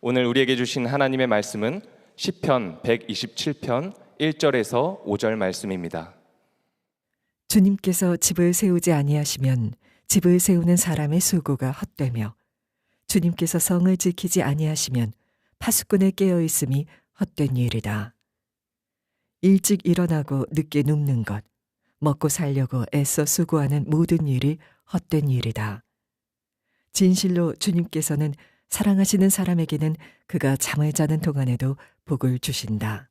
오늘 우리에게 주신 하나님의 말씀은 시편 127편 1절에서 5절 말씀입니다. 주님께서 집을 세우지 아니하시면 집을 세우는 사람의 수고가 헛되며 주님께서 성을 지키지 아니하시면 파수꾼의 깨어 있음이 헛된 일이다. 일찍 일어나고 늦게 눕는 것, 먹고 살려고 애써 수고하는 모든 일이 헛된 일이다. 진실로 주님께서는 사랑하시는 사람에게는 그가 잠을 자는 동안에도 복을 주신다.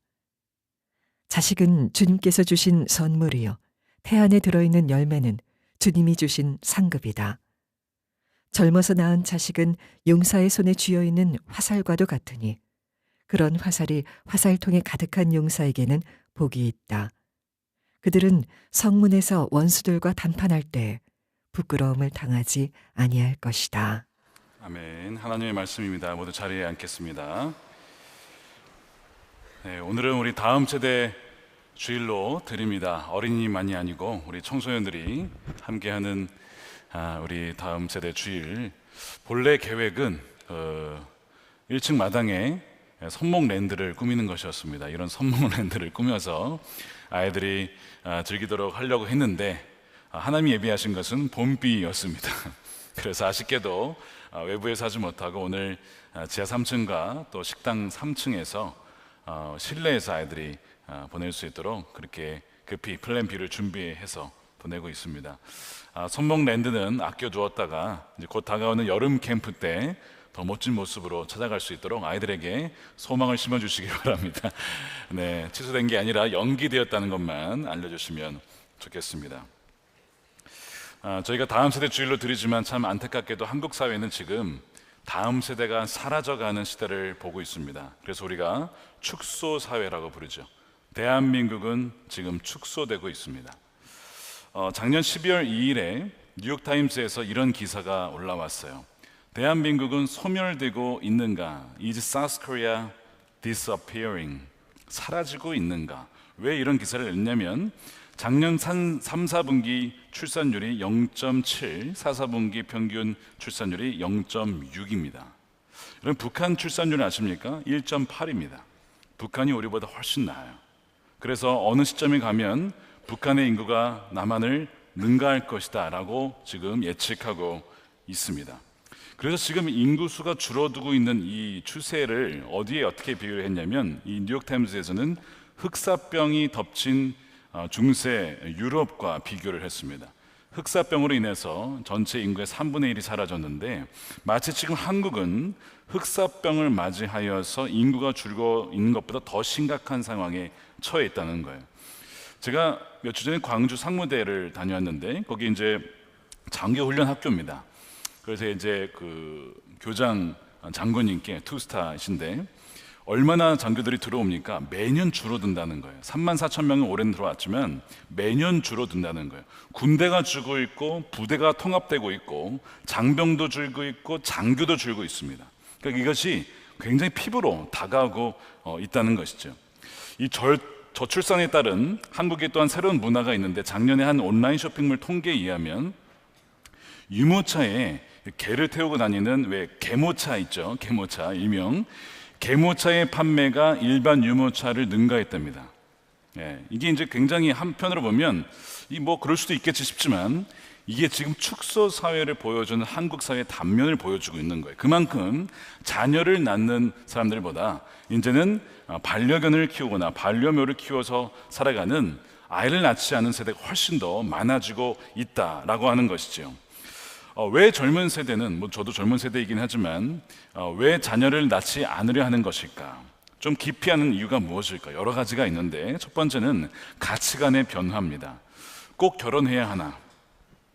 자식은 주님께서 주신 선물이요 태안에 들어있는 열매는 주님이 주신 상급이다. 젊어서 낳은 자식은 용사의 손에 쥐어있는 화살과도 같으니 그런 화살이 화살통에 가득한 용사에게는 복이 있다. 그들은 성문에서 원수들과 담판할 때 부끄러움을 당하지 아니할 것이다. 아멘. 하나님의 말씀입니다. 모두 자리에 앉겠습니다. 네, 오늘은 우리 다음 세대 주일로 드립니다. 어린이만이 아니고 우리 청소년들이 함께하는 우리 다음 세대 주일. 본래 계획은 1층 마당에 선목랜드를 꾸미는 것이었습니다. 이런 선목랜드를 꾸며서 아이들이 즐기도록 하려고 했는데 하나님이 예비하신 것은 봄비였습니다. 그래서 아쉽게도 외부에서 하지 못하고 오늘 지하 3층과 또 식당 3층에서 실내에서 아이들이 보낼 수 있도록 그렇게 급히 플랜 B를 준비해서 보내고 있습니다. 선목랜드는 아껴두었다가 이제 곧 다가오는 여름 캠프 때 더 멋진 모습으로 찾아갈 수 있도록 아이들에게 소망을 심어주시기 바랍니다. 네, 취소된 게 아니라 연기되었다는 것만 알려주시면 좋겠습니다. 저희가 다음 세대 주일로 드리지만 참 안타깝게도 한국 사회는 지금 다음 세대가 사라져가는 시대를 보고 있습니다. 그래서 우리가 축소 사회라고 부르죠. 대한민국은 지금 축소되고 있습니다. 작년 12월 2일에 뉴욕타임스에서 이런 기사가 올라왔어요. 대한민국은 소멸되고 있는가? Is South Korea disappearing? 사라지고 있는가? 왜 이런 기사를 냈냐면 작년 3, 4분기 출산율이 0.7, 4, 4분기 평균 출산율이 0.6입니다. 여러분 북한 출산율 아십니까? 1.8입니다. 북한이 우리보다 훨씬 나아요. 그래서 어느 시점에 가면 북한의 인구가 남한을 능가할 것이다 라고 지금 예측하고 있습니다. 그래서 지금 인구수가 줄어들고 있는 이 추세를 어디에 어떻게 비교를 했냐면 이 뉴욕타임스에서는 흑사병이 덮친 중세 유럽과 비교를 했습니다. 흑사병으로 인해서 전체 인구의 3분의 1이 사라졌는데 마치 지금 한국은 흑사병을 맞이하여서 인구가 줄고 있는 것보다 더 심각한 상황에 처해 있다는 거예요. 제가 며칠 전에 광주 상무대를 다녀왔는데 거기 이제 장교훈련 학교입니다. 그래서 이제 그 교장 장군님께 투스타이신데 얼마나 장교들이 들어옵니까? 매년 줄어든다는 거예요. 34,000명은 올해는 들어왔지만 매년 줄어든다는 거예요. 군대가 줄고 있고 부대가 통합되고 있고 장병도 줄고 있고 장교도 줄고 있습니다. 그러니까 이것이 굉장히 피부로 다가오고 있다는 것이죠. 이 저출산에 따른 한국의 또한 새로운 문화가 있는데 작년에 한 온라인 쇼핑몰 통계에 의하면 유모차에 개를 태우고 다니는 왜 개모차 있죠? 개모차 일명 개모차의 판매가 일반 유모차를 능가했답니다. 이게 이제 굉장히 한편으로 보면 뭐 그럴 수도 있겠지 싶지만 이게 지금 축소 사회를 보여주는 한국 사회의 단면을 보여주고 있는 거예요. 그만큼 자녀를 낳는 사람들보다 이제는 반려견을 키우거나 반려묘를 키워서 살아가는 아이를 낳지 않은 세대가 훨씬 더 많아지고 있다라고 하는 것이죠. 왜 젊은 세대는 저도 젊은 세대이긴 하지만 왜 자녀를 낳지 않으려 하는 것일까? 좀 깊이 하는 이유가 무엇일까? 여러 가지가 있는데 첫 번째는 가치관의 변화입니다. 꼭 결혼해야 하나?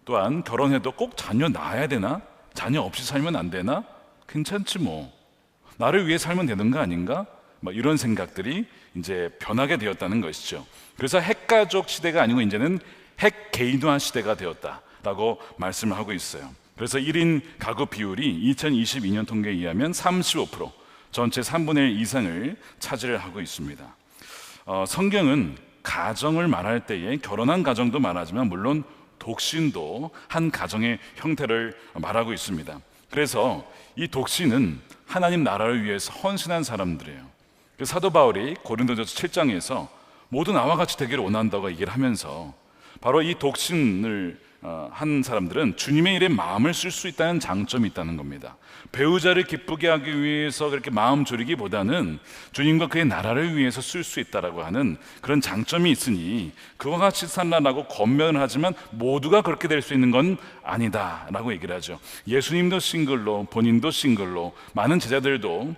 또한 결혼해도 꼭 자녀 낳아야 되나? 자녀 없이 살면 안 되나? 괜찮지 뭐. 나를 위해 살면 되는 거 아닌가? 이런 생각들이 이제 변하게 되었다는 것이죠. 그래서 핵가족 시대가 아니고 이제는 핵개인화 시대가 되었다 라고 말씀을 하고 있어요. 그래서 1인 가구 비율이 2022년 통계에 의하면 35%, 전체 3분의 1 이상을 차지를 하고 있습니다. 성경은 가정을 말할 때에 결혼한 가정도 말하지만 물론 독신도 한 가정의 형태를 말하고 있습니다. 그래서 이 독신은 하나님 나라를 위해서 헌신한 사람들이에요. 그래서 사도 바울이 고린도전서 7장에서 모두 나와 같이 되기를 원한다고 얘기를 하면서 바로 이 독신을 한 사람들은 주님의 일에 마음을 쓸 수 있다는 장점이 있다는 겁니다. 배우자를 기쁘게 하기 위해서 그렇게 마음 졸이기보다는 주님과 그의 나라를 위해서 쓸 수 있다라고 하는 그런 장점이 있으니 그와 같이 살라라고 권면을 하지만 모두가 그렇게 될 수 있는 건 아니다라고 얘기를 하죠. 예수님도 싱글로, 본인도 싱글로, 많은 제자들도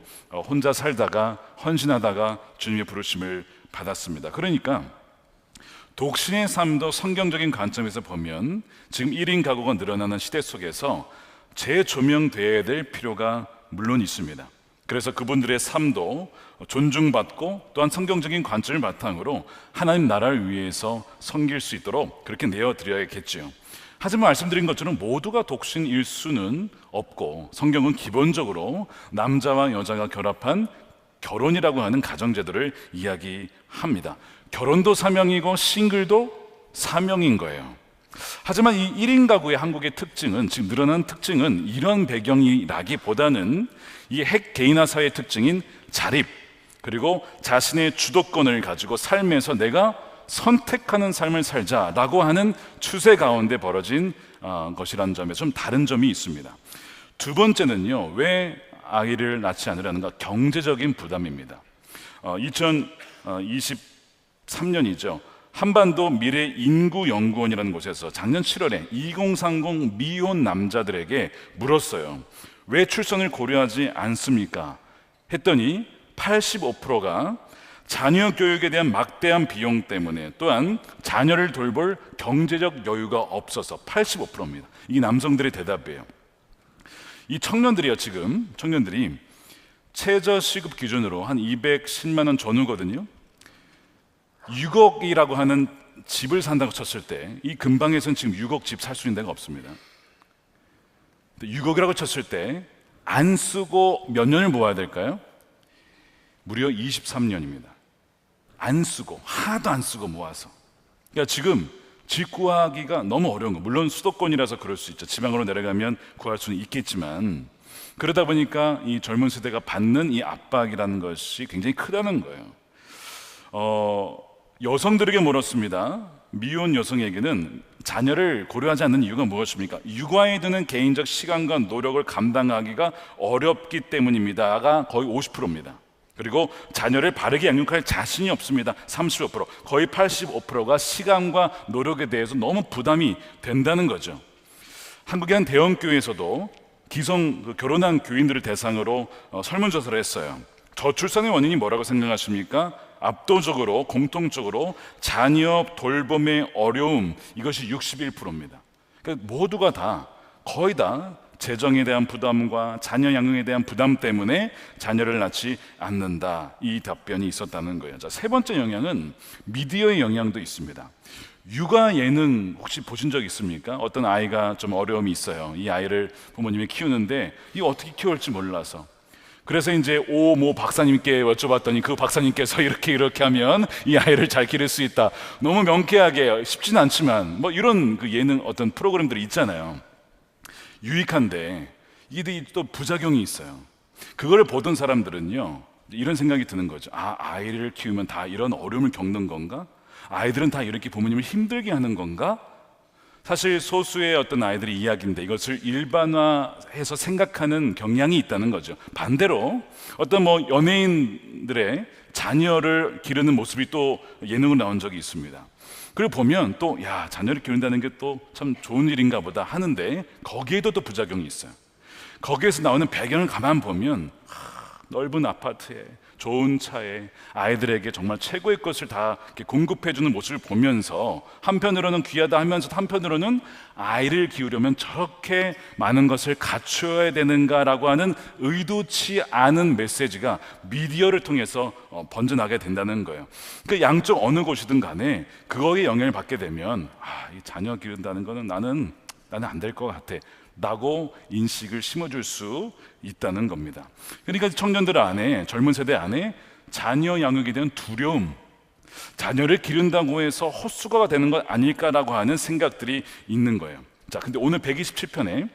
혼자 살다가 헌신하다가 주님의 부르심을 받았습니다. 그러니까 독신의 삶도 성경적인 관점에서 보면 지금 1인 가구가 늘어나는 시대 속에서 재조명되어야 될 필요가 물론 있습니다. 그래서 그분들의 삶도 존중받고 또한 성경적인 관점을 바탕으로 하나님 나라를 위해서 섬길 수 있도록 그렇게 내어드려야겠지요. 하지만 말씀드린 것처럼 모두가 독신일 수는 없고 성경은 기본적으로 남자와 여자가 결합한 결혼이라고 하는 가정제도를 이야기합니다. 결혼도 사명이고 싱글도 사명인 거예요. 하지만 이 1인 가구의 한국의 특징은, 지금 늘어나는 특징은 이런 배경이라기보다는 이 핵 개인화 사회의 특징인 자립, 그리고 자신의 주도권을 가지고 삶에서 내가 선택하는 삶을 살자라고 하는 추세 가운데 벌어진 것이라는 점에서 좀 다른 점이 있습니다. 두 번째는요, 왜 아이를 낳지 않으려는가? 경제적인 부담입니다. 2023년이죠. 한반도 미래인구연구원이라는 곳에서 작년 7월에 2030 미혼 남자들에게 물었어요. 왜 출산을 고려하지 않습니까? 했더니 85%가 자녀 교육에 대한 막대한 비용 때문에, 또한 자녀를 돌볼 경제적 여유가 없어서 85%입니다. 이게 남성들의 대답이에요. 이 청년들이요, 지금 청년들이 최저 시급 기준으로 한 210만 원 전후거든요. 6억이라고 하는 집을 산다고 쳤을 때 이 근방에서는 지금 6억 집 살 수 있는 데가 없습니다. 6억이라고 쳤을 때 안 쓰고 몇 년을 모아야 될까요? 무려 23년입니다. 안 쓰고, 하나도 안 쓰고 모아서. 그러니까 지금 집 구하기가 너무 어려운 거. 물론 수도권이라서 그럴 수 있죠. 지방으로 내려가면 구할 수는 있겠지만, 그러다 보니까 이 젊은 세대가 받는 이 압박이라는 것이 굉장히 크다는 거예요. 여성들에게 물었습니다. 미혼 여성에게는 자녀를 고려하지 않는 이유가 무엇입니까? 육아에 드는 개인적 시간과 노력을 감당하기가 어렵기 때문입니다가 거의 50%입니다. 그리고 자녀를 바르게 양육할 자신이 없습니다. 35%, 거의 85%가 시간과 노력에 대해서 너무 부담이 된다는 거죠. 한국의 한 대형교회에서도 기성 결혼한 교인들을 대상으로 설문조사를 했어요. 저출산의 원인이 뭐라고 생각하십니까? 압도적으로, 공통적으로 자녀 돌봄의 어려움, 이것이 61%입니다. 그러니까 모두가 다, 거의 다 재정에 대한 부담과 자녀 양육에 대한 부담 때문에 자녀를 낳지 않는다, 이 답변이 있었다는 거예요. 자, 세 번째 영향은 미디어의 영향도 있습니다. 육아 예능 혹시 보신 적 있습니까? 어떤 아이가 좀 어려움이 있어요. 이 아이를 부모님이 키우는데 이거 어떻게 키울지 몰라서, 그래서 이제 모 박사님께 여쭤봤더니 그 박사님께서 이렇게 하면 이 아이를 잘 기를 수 있다. 너무 명쾌하게, 쉽지는 않지만 뭐 이런 그 예능 어떤 프로그램들이 있잖아요. 유익한데 이게 또 부작용이 있어요. 그걸 보던 사람들은요, 이런 생각이 드는 거죠. 아이를 키우면 다 이런 어려움을 겪는 건가? 아이들은 다 이렇게 부모님을 힘들게 하는 건가? 사실 소수의 어떤 아이들의 이야기인데 이것을 일반화해서 생각하는 경향이 있다는 거죠. 반대로 어떤 연예인들의 자녀를 기르는 모습이 또 예능으로 나온 적이 있습니다. 그걸 보면 또 자녀를 기른다는 게 또 참 좋은 일인가 보다 하는데, 거기에도 또 부작용이 있어요. 거기에서 나오는 배경을 가만 보면 넓은 아파트에, 좋은 차에 아이들에게 정말 최고의 것을 다 이렇게 공급해주는 모습을 보면서 한편으로는 귀하다 하면서 한편으로는 아이를 키우려면 저렇게 많은 것을 갖춰야 되는가라고 하는 의도치 않은 메시지가 미디어를 통해서 번져나게 된다는 거예요. 그 양쪽 어느 곳이든 간에 그거에 영향을 받게 되면 이 자녀 기른다는 거는 나는 안 될 것 같아 라고 인식을 심어줄 수 있다는 겁니다. 그러니까 청년들 안에, 젊은 세대 안에 자녀 양육에 대한 두려움, 자녀를 기른다고 해서 헛수고가 되는 것 아닐까라고 하는 생각들이 있는 거예요. 자, 근데 오늘 127편에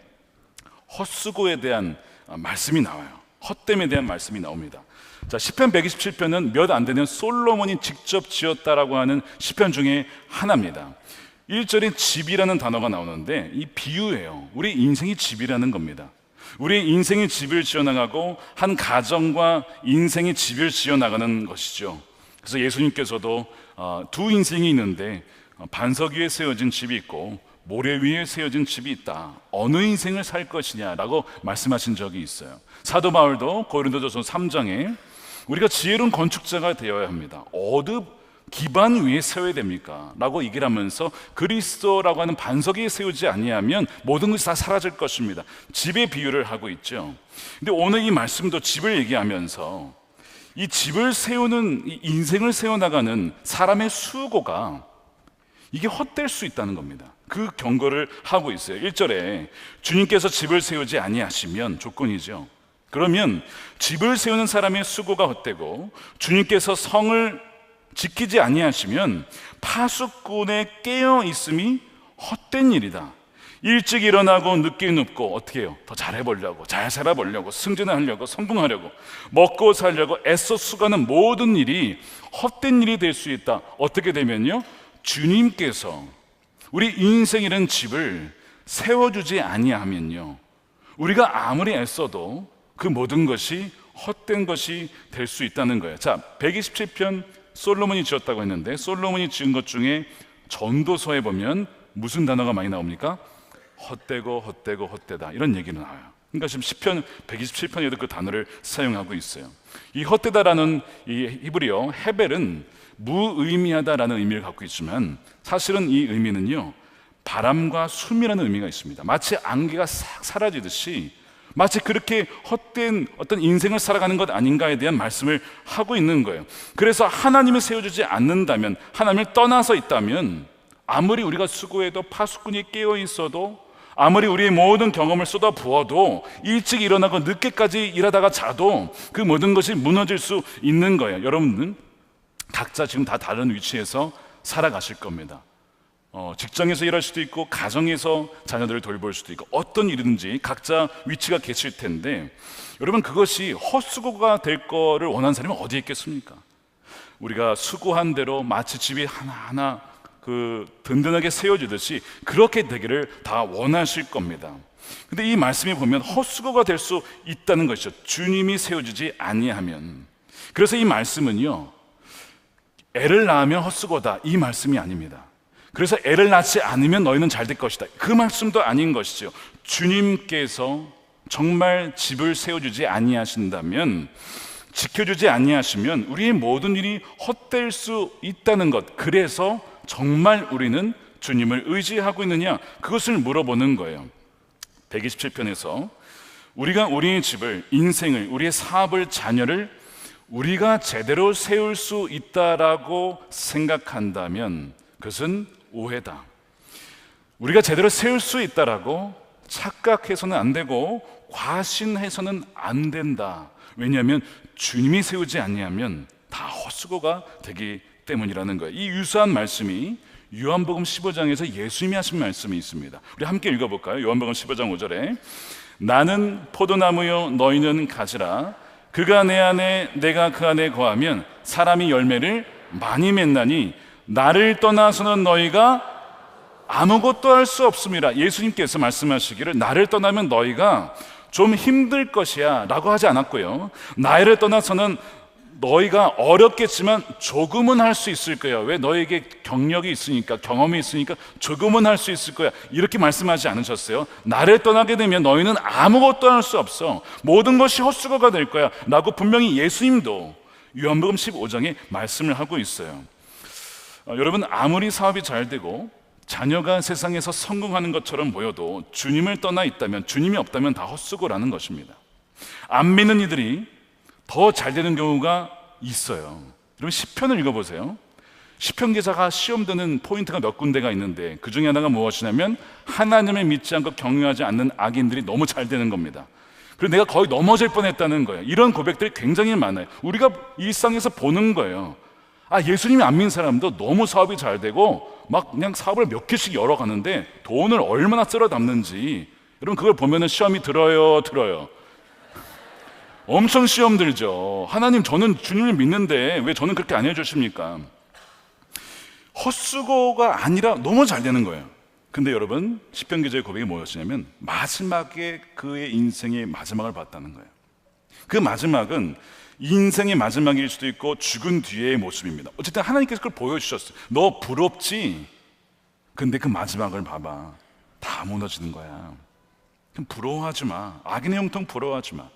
헛수고에 대한 말씀이 나와요. 헛됨에 대한 말씀이 나옵니다. 자, 시편 127편은 몇 안 되는 솔로몬이 직접 지었다라고 하는 시편 중에 하나입니다. 1절에 집이라는 단어가 나오는데 이 비유예요. 우리 인생이 집이라는 겁니다. 우리 인생이 집을 지어나가고 한 가정과 인생이 집을 지어나가는 것이죠. 그래서 예수님께서도 두 인생이 있는데 반석 위에 세워진 집이 있고 모래 위에 세워진 집이 있다. 어느 인생을 살 것이냐라고 말씀하신 적이 있어요. 사도 바울도 고린도전서 3장에 우리가 지혜로운 건축자가 되어야 합니다. 어느 기반 위에 세워야 됩니까? 라고 얘기를 하면서 그리스도라고 하는 반석 위에 세우지 아니하면 모든 것이 다 사라질 것입니다. 집의 비유를 하고 있죠. 근데 오늘 이 말씀도 집을 얘기하면서 이 집을 세우는, 이 인생을 세워나가는 사람의 수고가 이게 헛될 수 있다는 겁니다. 그 경고를 하고 있어요. 1절에 주님께서 집을 세우지 아니하시면, 조건이죠. 그러면 집을 세우는 사람의 수고가 헛되고 주님께서 성을 지키지 아니하시면 파수꾼의 깨어 있음이 헛된 일이다. 일찍 일어나고 늦게 눕고 어떻게 해요? 더 잘해보려고, 잘 살아보려고, 승진하려고, 성공하려고, 먹고 살려고 애써 수고하는 모든 일이 헛된 일이 될 수 있다. 어떻게 되면요? 주님께서 우리 인생이라는 집을 세워주지 아니하면요, 우리가 아무리 애써도 그 모든 것이 헛된 것이 될 수 있다는 거예요. 자, 127편 솔로몬이 지었다고 했는데 솔로몬이 지은 것 중에 전도서에 보면 무슨 단어가 많이 나옵니까? 헛되고 헛되고 헛되다, 이런 얘기는 나와요. 그러니까 지금 시편 127편에도 그 단어를 사용하고 있어요. 이 헛되다라는 이 히브리어 헤벨은 무의미하다라는 의미를 갖고 있지만 사실은 이 의미는요, 바람과 숨이라는 의미가 있습니다. 마치 안개가 싹 사라지듯이 마치 그렇게 헛된 어떤 인생을 살아가는 것 아닌가에 대한 말씀을 하고 있는 거예요. 그래서 하나님을 세워주지 않는다면, 하나님을 떠나서 있다면 아무리 우리가 수고해도 파수꾼이 깨어 있어도, 아무리 우리의 모든 경험을 쏟아 부어도, 일찍 일어나고 늦게까지 일하다가 자도 그 모든 것이 무너질 수 있는 거예요. 여러분은 각자 지금 다 다른 위치에서 살아가실 겁니다. 직장에서 일할 수도 있고 가정에서 자녀들을 돌볼 수도 있고 어떤 일이든지 각자 위치가 계실 텐데, 여러분 그것이 헛수고가 될 거를 원하는 사람이 어디에 있겠습니까? 우리가 수고한 대로 마치 집이 하나하나 그 든든하게 세워지듯이 그렇게 되기를 다 원하실 겁니다. 근데 이 말씀에 보면 헛수고가 될 수 있다는 것이죠. 주님이 세워지지 아니하면. 그래서 이 말씀은요, 애를 낳으면 헛수고다, 이 말씀이 아닙니다. 그래서 애를 낳지 않으면 너희는 잘 될 것이다, 그 말씀도 아닌 것이죠. 주님께서 정말 집을 세워주지 아니하신다면, 지켜주지 아니하시면 우리의 모든 일이 헛될 수 있다는 것. 그래서 정말 우리는 주님을 의지하고 있느냐, 그것을 물어보는 거예요. 127편에서 우리가 우리의 집을, 인생을, 우리의 사업을, 자녀를 우리가 제대로 세울 수 있다라고 생각한다면 그것은 오해다. 우리가 제대로 세울 수 있다라고 착각해서는 안 되고 과신해서는 안 된다. 왜냐하면 주님이 세우지 아니하면 다 헛수고가 되기 때문이라는 거예요. 이 유사한 말씀이 요한복음 15장에서 예수님이 하신 말씀이 있습니다. 우리 함께 읽어볼까요? 요한복음 15장 5절에 나는 포도나무요 너희는 가지라, 그가 내 안에 내가 그 안에 거하면 사람이 열매를 많이 맺나니 나를 떠나서는 너희가 아무것도 할 수 없음이라. 예수님께서 말씀하시기를 나를 떠나면 너희가 좀 힘들 것이야 라고 하지 않았고요, 나를 떠나서는 너희가 어렵겠지만 조금은 할 수 있을 거야. 왜? 너에게 경력이 있으니까, 경험이 있으니까 조금은 할 수 있을 거야, 이렇게 말씀하지 않으셨어요. 나를 떠나게 되면 너희는 아무것도 할 수 없어, 모든 것이 헛수고가 될 거야 라고 분명히 예수님도 요한복음 15장에 말씀을 하고 있어요. 여러분, 아무리 사업이 잘 되고 자녀가 세상에서 성공하는 것처럼 보여도 주님을 떠나 있다면, 주님이 없다면 다 헛수고라는 것입니다. 안 믿는 이들이 더 잘 되는 경우가 있어요. 여러분 시편을 읽어보세요. 시편 기자가 시험 드는 포인트가 몇 군데가 있는데 그 중에 하나가 무엇이냐면 하나님을 믿지 않고 경외하지 않는 악인들이 너무 잘 되는 겁니다. 그리고 내가 거의 넘어질 뻔했다는 거예요. 이런 고백들이 굉장히 많아요. 우리가 일상에서 보는 거예요. 예수님이 안 믿는 사람도 너무 사업이 잘 되고 막 그냥 사업을 몇 개씩 열어가는데 돈을 얼마나 쓸어 담는지 여러분 그걸 보면은 시험이 들어요. 엄청 시험 들죠. 하나님, 저는 주님을 믿는데 왜 저는 그렇게 안 해주십니까? 헛수고가 아니라 너무 잘 되는 거예요. 근데 여러분, 시편 기자의 고백이 뭐였냐면 마지막에 그의 인생의 마지막을 봤다는 거예요. 그 마지막은 인생의 마지막일 수도 있고 죽은 뒤의 모습입니다. 어쨌든 하나님께서 그걸 보여주셨어요. 너 부럽지? 근데 그 마지막을 봐봐. 다 무너지는 거야. 그럼 부러워하지 마. 악인의 형통 부러워하지 마.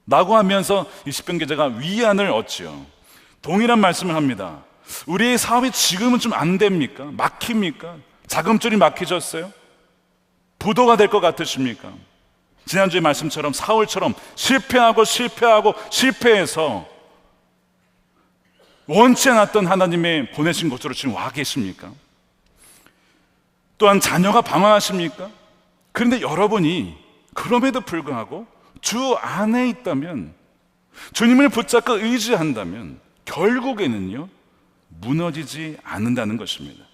라고 하면서 이 시편 기자가 위안을 얻지요. 동일한 말씀을 합니다. 우리의 사업이 지금은 좀 안 됩니까? 막힙니까? 자금줄이 막히셨어요? 부도가 될 것 같으십니까? 지난주의 말씀처럼 사울처럼 실패해서 원치 않았던 하나님의 보내신 곳으로 지금 와 계십니까? 또한 자녀가 방황하십니까? 그런데 여러분이 그럼에도 불구하고 주 안에 있다면, 주님을 붙잡고 의지한다면 결국에는요 무너지지 않는다는 것입니다.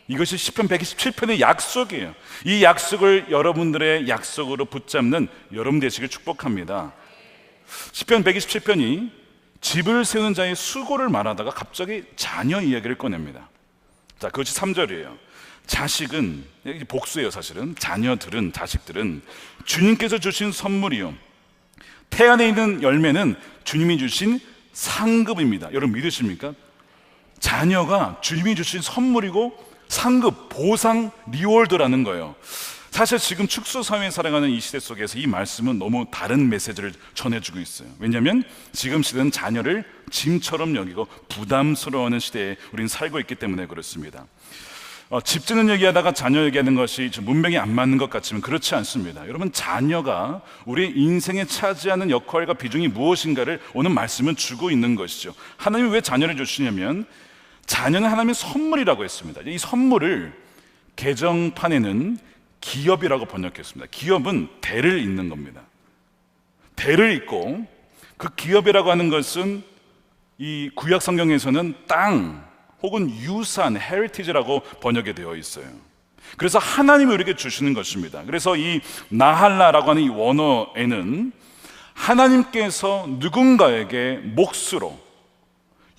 이것이 시편 127편의 약속이에요. 이 약속을 여러분들의 약속으로 붙잡는 여러분 되시길 축복합니다. 시편 127편이 집을 세우는 자의 수고를 말하다가 갑자기 자녀 이야기를 꺼냅니다. 자, 그것이 3절이에요. 자식은, 복수예요 사실은. 자녀들은, 자식들은 주님께서 주신 선물이요, 태안에 있는 열매는 주님이 주신 상급입니다. 여러분 믿으십니까? 자녀가 주님이 주신 선물이고 상급, 보상, 리워드라는 거예요. 사실 지금 축소사회에 살아가는 이 시대 속에서 이 말씀은 너무 다른 메시지를 전해주고 있어요. 왜냐하면 지금 시대는 자녀를 짐처럼 여기고 부담스러워하는 시대에 우리는 살고 있기 때문에 그렇습니다. 집 짓는 얘기하다가 자녀 얘기하는 것이 좀 문맥이 안 맞는 것 같지만 그렇지 않습니다. 여러분, 자녀가 우리 인생에 차지하는 역할과 비중이 무엇인가를 오늘 말씀은 주고 있는 것이죠. 하나님이 왜 자녀를 주시냐면 자녀는 하나님의 선물이라고 했습니다. 이 선물을 개정판에는 기업이라고 번역했습니다. 기업은 대를 잇는 겁니다. 대를 잇고, 그 기업이라고 하는 것은 이 구약 성경에서는 땅 혹은 유산, 헤리티지라고 번역이 되어 있어요. 그래서 하나님이 우리에게 주시는 것입니다. 그래서 이 나할라라고 하는 이 원어에는 하나님께서 누군가에게 몫으로,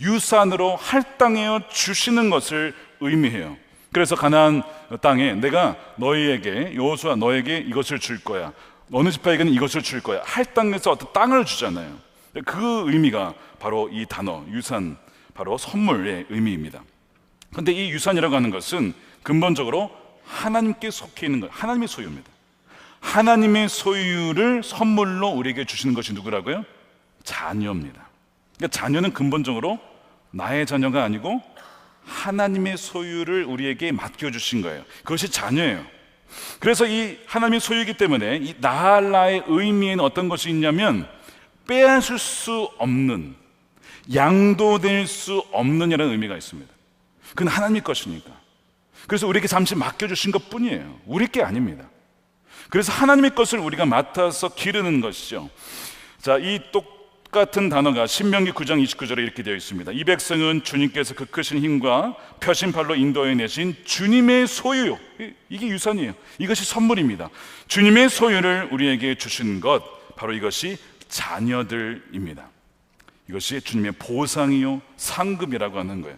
유산으로 할당하여 주시는 것을 의미해요. 그래서 가나안 땅에 내가 너희에게, 여호수아 너에게 이것을 줄 거야, 어느 지파에게는 이것을 줄 거야, 할당해서 어떤 땅을 주잖아요. 그 의미가 바로 이 단어 유산, 바로 선물의 의미입니다. 그런데 이 유산이라고 하는 것은 근본적으로 하나님께 속해 있는 거예요. 하나님의 소유입니다. 하나님의 소유를 선물로 우리에게 주시는 것이 누구라고요? 자녀입니다. 그러니까 자녀는 근본적으로 나의 자녀가 아니고 하나님의 소유를 우리에게 맡겨주신 거예요. 그것이 자녀예요. 그래서 이 하나님의 소유이기 때문에 이 나할라의 의미에는 어떤 것이 있냐면 빼앗을 수 없는, 양도될 수 없는 이라는 의미가 있습니다. 그건 하나님의 것이니까. 그래서 우리에게 잠시 맡겨주신 것 뿐이에요. 우리 게 아닙니다. 그래서 하나님의 것을 우리가 맡아서 기르는 것이죠. 자, 이 똑같은 단어가 신명기 9장 29절에 이렇게 되어 있습니다. 이 백성은 주님께서 그 크신 힘과 펴신 팔로 인도해 내신 주님의 소유, 이게 유산이에요. 이것이 선물입니다. 주님의 소유를 우리에게 주신 것, 바로 이것이 자녀들입니다. 이것이 주님의 보상이요 상급이라고 하는 거예요.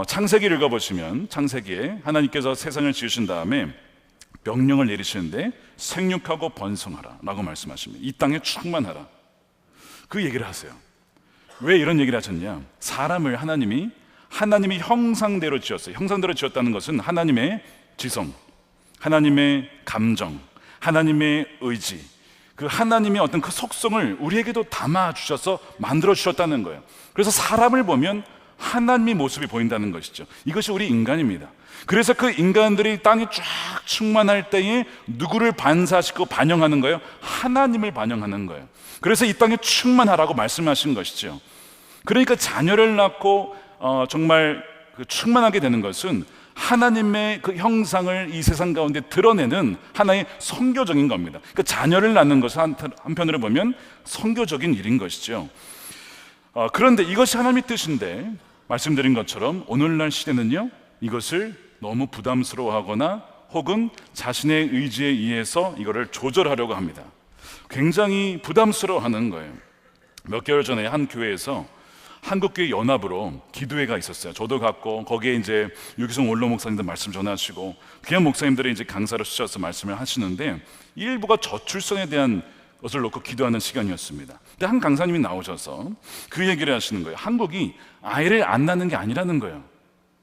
창세기를 읽어보시면 창세기에 하나님께서 세상을 지으신 다음에 명령을 내리시는데 생육하고 번성하라 라고 말씀하십니다. 이 땅에 충만하라, 그 얘기를 하세요. 왜 이런 얘기를 하셨냐? 사람을 하나님이 형상대로 지었어요. 형상대로 지었다는 것은 하나님의 지성, 하나님의 감정, 하나님의 의지, 그 하나님의 어떤 그 속성을 우리에게도 담아주셔서 만들어주셨다는 거예요. 그래서 사람을 보면 하나님의 모습이 보인다는 것이죠. 이것이 우리 인간입니다. 그래서 그 인간들이 땅이 쫙 충만할 때에 누구를 반사시키고 반영하는 거예요? 하나님을 반영하는 거예요. 그래서 이 땅에 충만하라고 말씀하신 것이죠. 그러니까 자녀를 낳고 정말 그 충만하게 되는 것은 하나님의 그 형상을 이 세상 가운데 드러내는 하나의 선교적인 겁니다. 그러니까 자녀를 낳는 것은 한편으로 보면 선교적인 일인 것이죠. 그런데 이것이 하나님의 뜻인데 말씀드린 것처럼 오늘날 시대는요, 이것을 너무 부담스러워하거나 혹은 자신의 의지에 의해서 이거를 조절하려고 합니다. 굉장히 부담스러워하는 거예요. 몇 개월 전에 한 교회에서 한국교회 연합으로 기도회가 있었어요. 저도 갔고 거기에 이제 유기성 원로 목사님들 말씀 전하시고 귀한 목사님들이 이제 강사를 쓰셔서 말씀을 하시는데 일부가 저출산에 대한 것을 놓고 기도하는 시간이었습니다. 근데 한 강사님이 나오셔서 그 얘기를 하시는 거예요. 한국이 아이를 안 낳는 게 아니라는 거예요.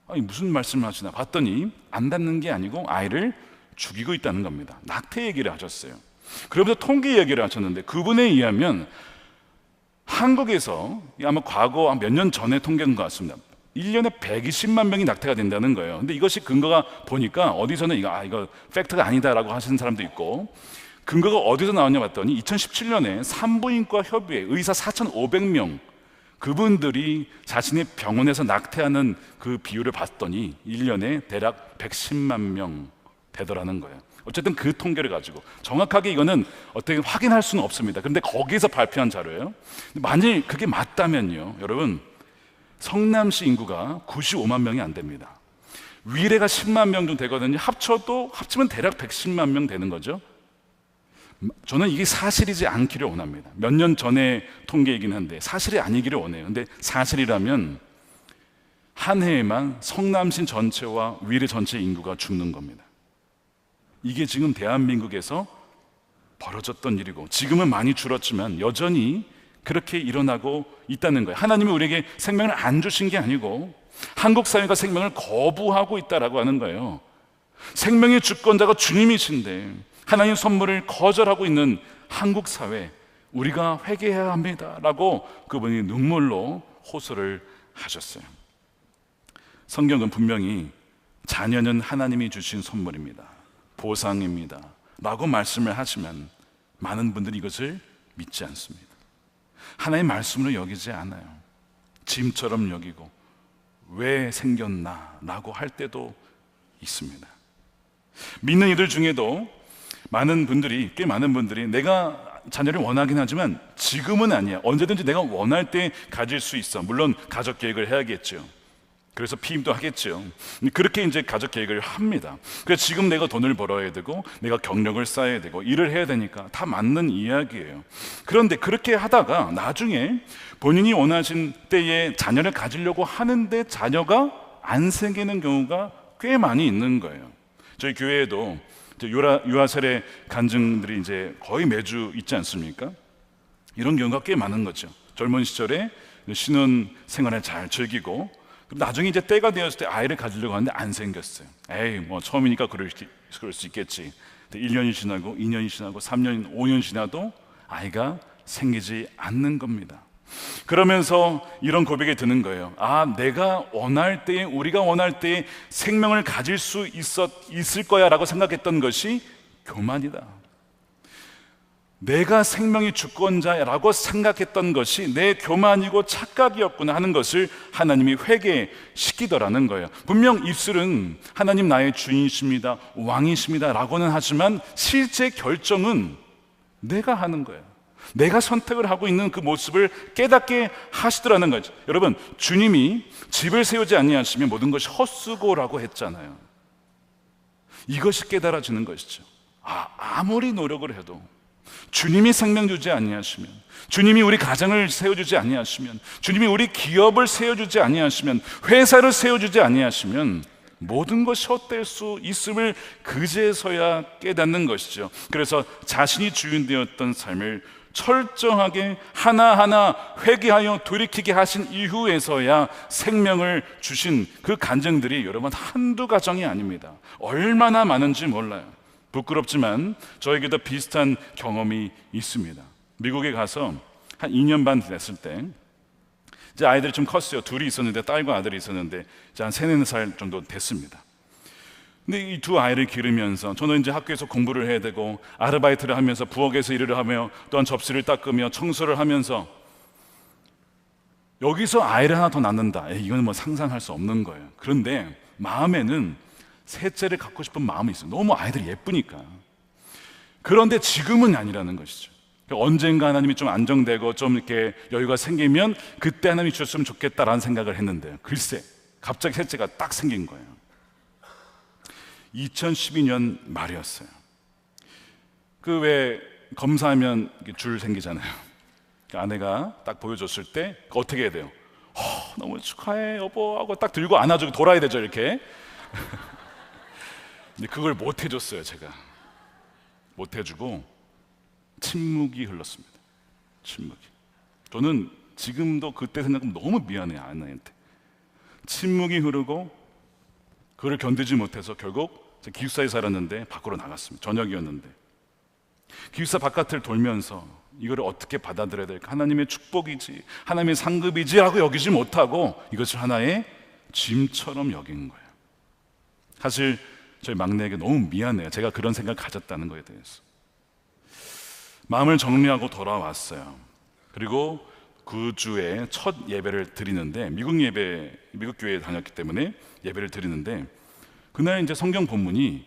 아니, 무슨 말씀을 하시나 봤더니 안 낳는 게 아니고 아이를 죽이고 있다는 겁니다. 낙태 얘기를 하셨어요. 그러면서 통계 얘기를 하셨는데 그분에 의하면 한국에서 아마 과거 몇 년 전에 통계인 것 같습니다. 1년에 120만 명이 낙태가 된다는 거예요. 근데 이것이 근거가 보니까 어디서는 이거 팩트가 아니다라고 하시는 사람도 있고, 근거가 어디서 나왔냐 봤더니 2017년에 산부인과 협의회 의사 4,500명 그분들이 자신의 병원에서 낙태하는 그 비율을 봤더니 1년에 대략 110만 명 되더라는 거예요. 어쨌든 그 통계를 가지고 정확하게 이거는 어떻게 확인할 수는 없습니다. 그런데 거기에서 발표한 자료예요. 만일 그게 맞다면요, 여러분, 성남시 인구가 95만 명이 안 됩니다. 위례가 10만 명 정도 되거든요. 합치면 대략 110만 명 되는 거죠. 저는 이게 사실이지 않기를 원합니다. 몇 년 전의 통계이긴 한데 사실이 아니기를 원해요. 근데 사실이라면 한 해에만 성남시 전체와 위례 전체 인구가 죽는 겁니다. 이게 지금 대한민국에서 벌어졌던 일이고, 지금은 많이 줄었지만 여전히 그렇게 일어나고 있다는 거예요. 하나님이 우리에게 생명을 안 주신 게 아니고 한국 사회가 생명을 거부하고 있다라고 하는 거예요. 생명의 주권자가 주님이신데 하나님 선물을 거절하고 있는 한국 사회, 우리가 회개해야 합니다라고 그분이 눈물로 호소를 하셨어요. 성경은 분명히 자녀는 하나님이 주신 선물입니다, 보상입니다 라고 말씀을 하지만 많은 분들이 이것을 믿지 않습니다. 하나님의 말씀으로 여기지 않아요. 짐처럼 여기고 왜 생겼나 라고 할 때도 있습니다. 믿는 이들 중에도 꽤 많은 분들이 내가 자녀를 원하긴 하지만 지금은 아니야, 언제든지 내가 원할 때 가질 수 있어. 물론 가족 계획을 해야겠죠. 그래서 피임도 하겠죠. 그렇게 이제 가족 계획을 합니다. 그래서 지금 내가 돈을 벌어야 되고 내가 경력을 쌓아야 되고 일을 해야 되니까 다 맞는 이야기예요. 그런데 그렇게 하다가 나중에 본인이 원하신 때에 자녀를 가지려고 하는데 자녀가 안 생기는 경우가 꽤 많이 있는 거예요. 저희 교회에도 유아 세례 간증들이 이제 거의 매주 있지 않습니까? 이런 경우가 꽤 많은 거죠. 젊은 시절에 신혼 생활을 잘 즐기고 나중에 이제 때가 되었을 때 아이를 가지려고 하는데 안 생겼어요. 뭐 처음이니까 그럴 수 있겠지. 1년이 지나고 2년이 지나고 3년, 5년 지나도 아이가 생기지 않는 겁니다. 그러면서 이런 고백이 드는 거예요. 내가 원할 때에, 우리가 원할 때에 생명을 가질 수 있을 거야 라고 생각했던 것이 교만이다. 내가 생명의 주권자라고 생각했던 것이 내 교만이고 착각이었구나 하는 것을 하나님이 회개시키더라는 거예요. 분명 입술은 하나님 나의 주인이십니다, 왕이십니다 라고는 하지만 실제 결정은 내가 하는 거예요. 내가 선택을 하고 있는 그 모습을 깨닫게 하시더라는 거죠. 여러분, 주님이 집을 세우지 아니하시면 모든 것이 헛수고라고 했잖아요. 이것이 깨달아지는 것이죠. 아무리 노력을 해도 주님이 생명 주지 아니하시면, 주님이 우리 가정을 세워주지 아니하시면, 주님이 우리 기업을 세워주지 아니하시면, 회사를 세워주지 아니하시면 모든 것이 헛될 수 있음을 그제서야 깨닫는 것이죠. 그래서 자신이 주인 되었던 삶을 철저하게 하나하나 회개하여 돌이키게 하신 이후에서야 생명을 주신 그 간증들이 여러분 한두 가정이 아닙니다. 얼마나 많은지 몰라요. 부끄럽지만 저에게도 비슷한 경험이 있습니다. 미국에 가서 한 2년 반 됐을 때 이제 아이들이 좀 컸어요. 둘이 있었는데, 딸과 아들이 있었는데 이제 한 3-4살 정도 됐습니다. 근데 이 두 아이를 기르면서 저는 이제 학교에서 공부를 해야 되고 아르바이트를 하면서 부엌에서 일을 하며 또한 접시를 닦으며 청소를 하면서 여기서 아이를 하나 더 낳는다, 이건 뭐 상상할 수 없는 거예요. 그런데 마음에는 셋째를 갖고 싶은 마음이 있어요. 너무 아이들이 예쁘니까. 그런데 지금은 아니라는 것이죠. 언젠가 하나님이 좀 안정되고 좀 이렇게 여유가 생기면 그때 하나님이 주셨으면 좋겠다라는 생각을 했는데 글쎄 갑자기 셋째가 딱 생긴 거예요. 2012년 말이었어요. 그 왜 검사하면 줄 생기잖아요. 아내가 딱 보여줬을 때 어떻게 해야 돼요? 너무 축하해 여보 하고 딱 들고 안아주고 돌아야 되죠, 이렇게. 근데 그걸 못 해줬어요. 제가 못 해주고 침묵이 흘렀습니다. 침묵이. 저는 지금도 그때 생각하면 너무 미안해요, 아내한테. 침묵이 흐르고 그걸 견디지 못해서 결국 제가 기숙사에 살았는데 밖으로 나갔습니다. 저녁이었는데 기숙사 바깥을 돌면서 이거를 어떻게 받아들여야 될까? 하나님의 축복이지, 하나님의 상급이지 라고 여기지 못하고 이것을 하나의 짐처럼 여긴 거예요. 사실 저희 막내에게 너무 미안해요. 제가 그런 생각을 가졌다는 거에 대해서. 마음을 정리하고 돌아왔어요. 그리고 그 주에 첫 예배를 드리는데 미국 교회에 다녔기 때문에 예배를 드리는데 그날 이제 성경 본문이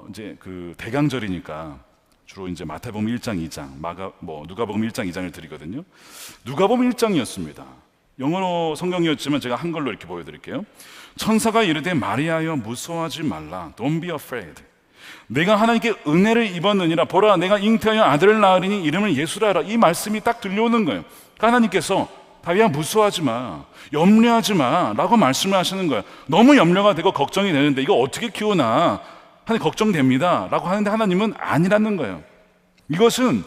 이제 그 대강절이니까 주로 이제 마태복음 1장, 2장, 누가복음 1장, 2장을 드리거든요. 누가복음 1장이었습니다. 영어로 성경이었지만 제가 한글로 이렇게 보여드릴게요. 천사가 이르되 마리아여 무서워하지 말라. Don't be afraid. 내가 하나님께 은혜를 입었느니라. 보라 내가 잉태하여 아들을 낳으리니 이름을 예수라 하라. 이 말씀이 딱 들려오는 거예요. 그러니까 하나님께서 다윗아 무서워하지 마, 염려하지 마 라고 말씀을 하시는 거예요. 너무 염려가 되고 걱정이 되는데 이거 어떻게 키우나 하나님 걱정됩니다 라고 하는데 하나님은 아니라는 거예요. 이것은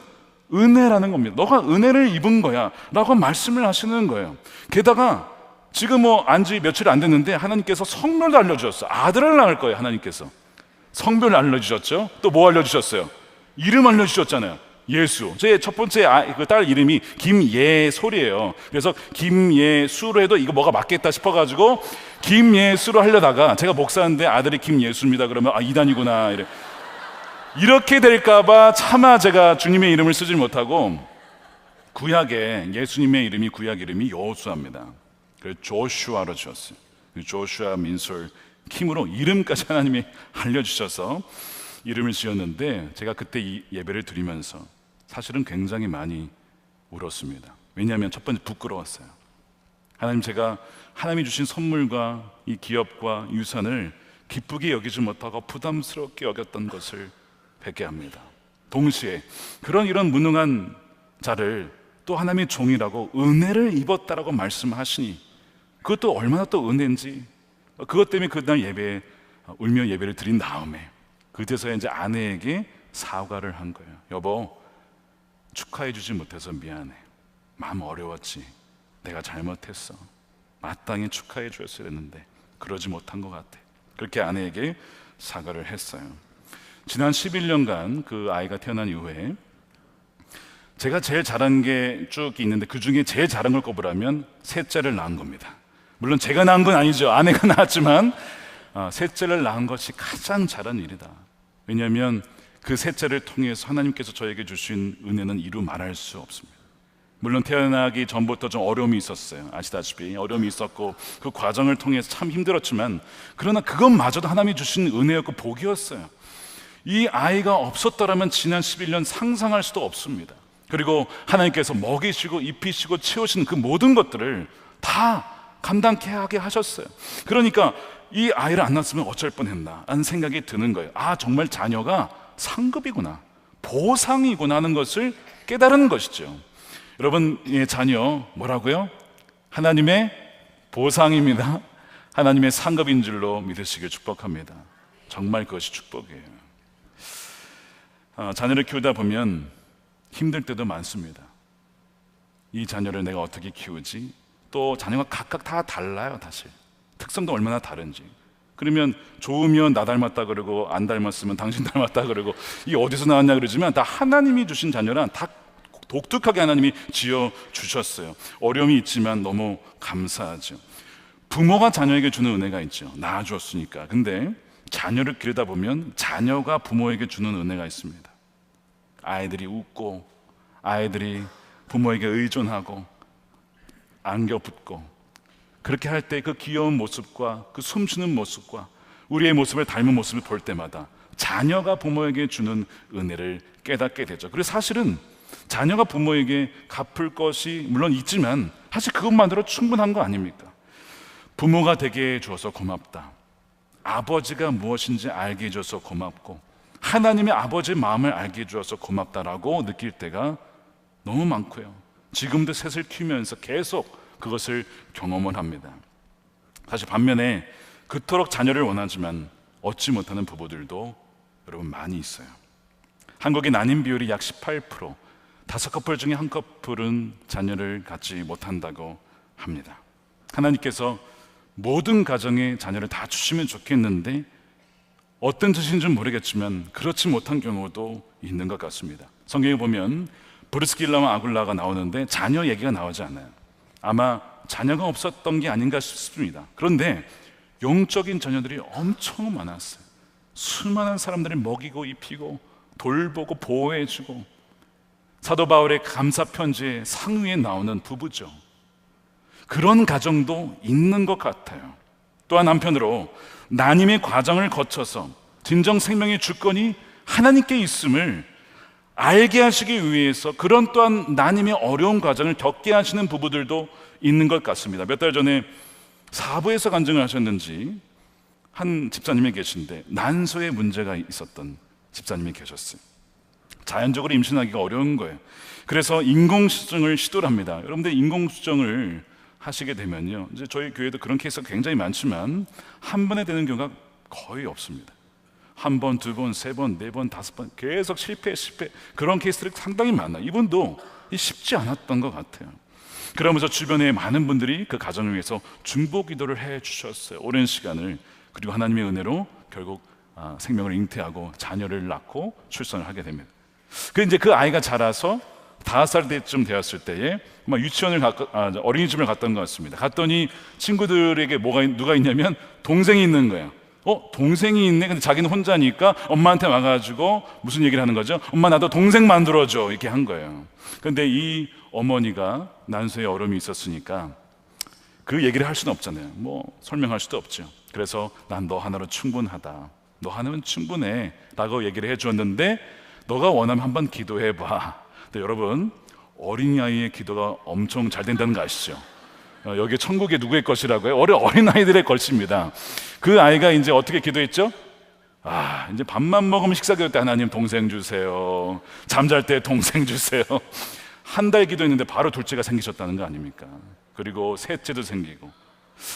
은혜라는 겁니다. 너가 은혜를 입은 거야 라고 말씀을 하시는 거예요. 게다가 지금 안지 며칠 안 됐는데 하나님께서 성별도 알려주셨어요. 아들을 낳을 거예요. 하나님께서 성별을 알려주셨죠. 또 뭐 알려주셨어요? 이름 알려주셨잖아요. 예수. 제 첫 번째 그 딸 이름이 김예솔이에요. 그래서 김예수로 해도 이거 뭐가 맞겠다 싶어가지고 김예수로 하려다가 제가 목사인데 아들이 김예수입니다 그러면 이단이구나 이렇게 될까봐 차마 제가 주님의 이름을 쓰지 못하고 구약에 예수님의 이름이 구약 이름이 여호수아입니다. 그래서 조슈아로 지었어요. 조슈아, 민솔, 킴으로 이름까지 하나님이 알려주셔서 이름을 지었는데 제가 그때 이 예배를 드리면서 사실은 굉장히 많이 울었습니다. 왜냐하면 첫 번째 부끄러웠어요. 하나님, 제가 하나님이 주신 선물과 이 기업과 유산을 기쁘게 여기지 못하고 부담스럽게 여겼던 것을 회개합니다. 동시에 이런 무능한 자를 또 하나님의 종이라고 은혜를 입었다라고 말씀하시니 그것도 얼마나 또 은혜인지, 그것 때문에 그날 예배에 울며 예배를 드린 다음에 그때서야 이제 아내에게 사과를 한 거예요. 여보, 축하해 주지 못해서 미안해. 마음 어려웠지. 내가 잘못했어. 마땅히 축하해 줬어야 했는데 그러지 못한 것 같아. 그렇게 아내에게 사과를 했어요. 지난 11년간 그 아이가 태어난 이후에 제가 제일 잘한 게 쭉 있는데 그 중에 제일 잘한 걸 꼽으라면 셋째를 낳은 겁니다. 물론 제가 낳은 건 아니죠. 아내가 낳았지만 셋째를 낳은 것이 가장 잘한 일이다. 왜냐하면 그 셋째를 통해서 하나님께서 저에게 주신 은혜는 이루 말할 수 없습니다. 물론 태어나기 전부터 좀 어려움이 있었어요. 아시다시피 어려움이 있었고 그 과정을 통해서 참 힘들었지만 그러나 그것마저도 하나님이 주신 은혜였고 복이었어요. 이 아이가 없었더라면 지난 11년 상상할 수도 없습니다. 그리고 하나님께서 먹이시고 입히시고 채우시는 그 모든 것들을 다 감당케 하게 하셨어요. 그러니까 이 아이를 안 낳았으면 어쩔 뻔했나 하는 생각이 드는 거예요. 정말 자녀가 상급이구나, 보상이구나 하는 것을 깨달은 것이죠. 여러분의 자녀 뭐라고요? 하나님의 보상입니다. 하나님의 상급인 줄로 믿으시길 축복합니다. 정말 그것이 축복이에요. 자녀를 키우다 보면 힘들 때도 많습니다. 이 자녀를 내가 어떻게 키우지? 또 자녀가 각각 다 달라요. 사실 특성도 얼마나 다른지. 그러면 좋으면 나 닮았다 그러고 안 닮았으면 당신 닮았다 그러고 이 어디서 나왔냐 그러지만 다 하나님이 주신 자녀란 다 독특하게 하나님이 지어 주셨어요. 어려움이 있지만 너무 감사하죠. 부모가 자녀에게 주는 은혜가 있죠. 낳아주었으니까. 근데 자녀를 기르다 보면 자녀가 부모에게 주는 은혜가 있습니다. 아이들이 웃고 아이들이 부모에게 의존하고 안겨붙고 그렇게 할 때 그 귀여운 모습과 그 숨쉬는 모습과 우리의 모습을 닮은 모습을 볼 때마다 자녀가 부모에게 주는 은혜를 깨닫게 되죠. 그래서 사실은 자녀가 부모에게 갚을 것이 물론 있지만 사실 그것만으로 충분한 거 아닙니까? 부모가 되게 해줘서 고맙다. 아버지가 무엇인지 알게 해줘서 고맙고 하나님의 아버지의 마음을 알게 해줘서 고맙다라고 느낄 때가 너무 많고요. 지금도 셋을 키우면서 계속 그것을 경험을 합니다. 사실 반면에 그토록 자녀를 원하지만 얻지 못하는 부부들도 여러분 많이 있어요. 한국의 난임 비율이 약 18%, 5커플 중에 한 커플은 자녀를 갖지 못한다고 합니다. 하나님께서 모든 가정에 자녀를 다 주시면 좋겠는데 어떤 뜻인지는 모르겠지만 그렇지 못한 경우도 있는 것 같습니다. 성경에 보면 브리스길라와 아굴라가 나오는데 자녀 얘기가 나오지 않아요. 아마 자녀가 없었던 게 아닌가 싶습니다. 그런데 영적인 자녀들이 엄청 많았어요. 수많은 사람들을 먹이고 입히고 돌보고 보호해주고, 사도 바울의 감사 편지의 상위에 나오는 부부죠. 그런 가정도 있는 것 같아요. 또한 한편으로 난임의 과정을 거쳐서 진정 생명의 주권이 하나님께 있음을 알게 하시기 위해서 그런 또한 난임의 어려운 과정을 겪게 하시는 부부들도 있는 것 같습니다. 몇 달 전에 사부에서 간증을 하셨는지 한 집사님이 계신데 난소에 문제가 있었던 집사님이 계셨어요. 자연적으로 임신하기가 어려운 거예요. 그래서 인공수정을 시도를 합니다. 여러분들 인공수정을 하시게 되면요, 이제 저희 교회도 그런 케이스가 굉장히 많지만 한 번에 되는 경우가 거의 없습니다. 한 번, 두 번, 세 번, 네 번, 다섯 번 계속 실패 그런 케이스들이 상당히 많아요. 이분도 쉽지 않았던 것 같아요. 그러면서 주변에 많은 분들이 그 가정을 위해서 중보 기도를 해 주셨어요. 오랜 시간을. 그리고 하나님의 은혜로 결국 생명을 잉태하고 자녀를 낳고 출산을 하게 됩니다. 이제 그 아이가 자라서 5살 때쯤 되었을 때에 유치원을 어린이집을 갔던 것 같습니다. 갔더니 친구들에게 누가 있냐면 동생이 있는 거예요. 동생이 있네. 근데 자기는 혼자니까 엄마한테 와가지고 무슨 얘기를 하는 거죠? 엄마, 나도 동생 만들어줘, 이렇게 한 거예요. 그런데 이 어머니가 난소에 얼음이 있었으니까 그 얘기를 할 수는 없잖아요. 설명할 수도 없죠. 그래서 난 너 하나로 충분하다, 너 하나면 충분해 라고 얘기를 해주었는데, 너가 원하면 한번 기도해봐. 근데 여러분, 어린아이의 기도가 엄청 잘 된다는 거 아시죠? 여기 천국이 누구의 것이라고요? 어린아이들의 것입니다. 그 아이가 이제 어떻게 기도했죠? 이제 밥만 먹으면 식사 기도 때 하나님 동생 주세요, 잠잘 때 동생 주세요. 한 달 기도했는데 바로 둘째가 생기셨다는 거 아닙니까? 그리고 셋째도 생기고.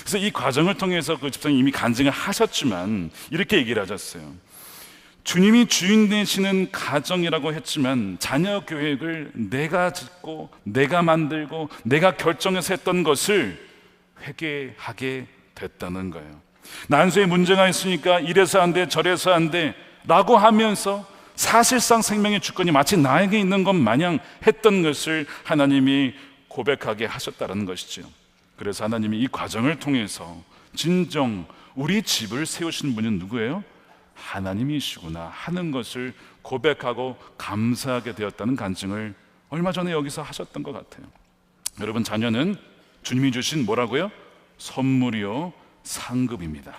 그래서 이 과정을 통해서 그 집사님 이미 간증을 하셨지만 이렇게 얘기를 하셨어요. 주님이 주인 되시는 가정이라고 했지만 자녀 계획을 내가 짓고 내가 만들고 내가 결정해서 했던 것을 회개하게 됐다는 거예요. 난소에 문제가 있으니까 이래서 안 돼, 저래서 안 돼 라고 하면서 사실상 생명의 주권이 마치 나에게 있는 것 마냥 했던 것을 하나님이 고백하게 하셨다는 것이죠. 그래서 하나님이 이 과정을 통해서 진정 우리 집을 세우시는 분은 누구예요? 하나님이시구나 하는 것을 고백하고 감사하게 되었다는 간증을 얼마 전에 여기서 하셨던 것 같아요. 여러분, 자녀는 주님이 주신 뭐라고요? 선물이요, 상급입니다.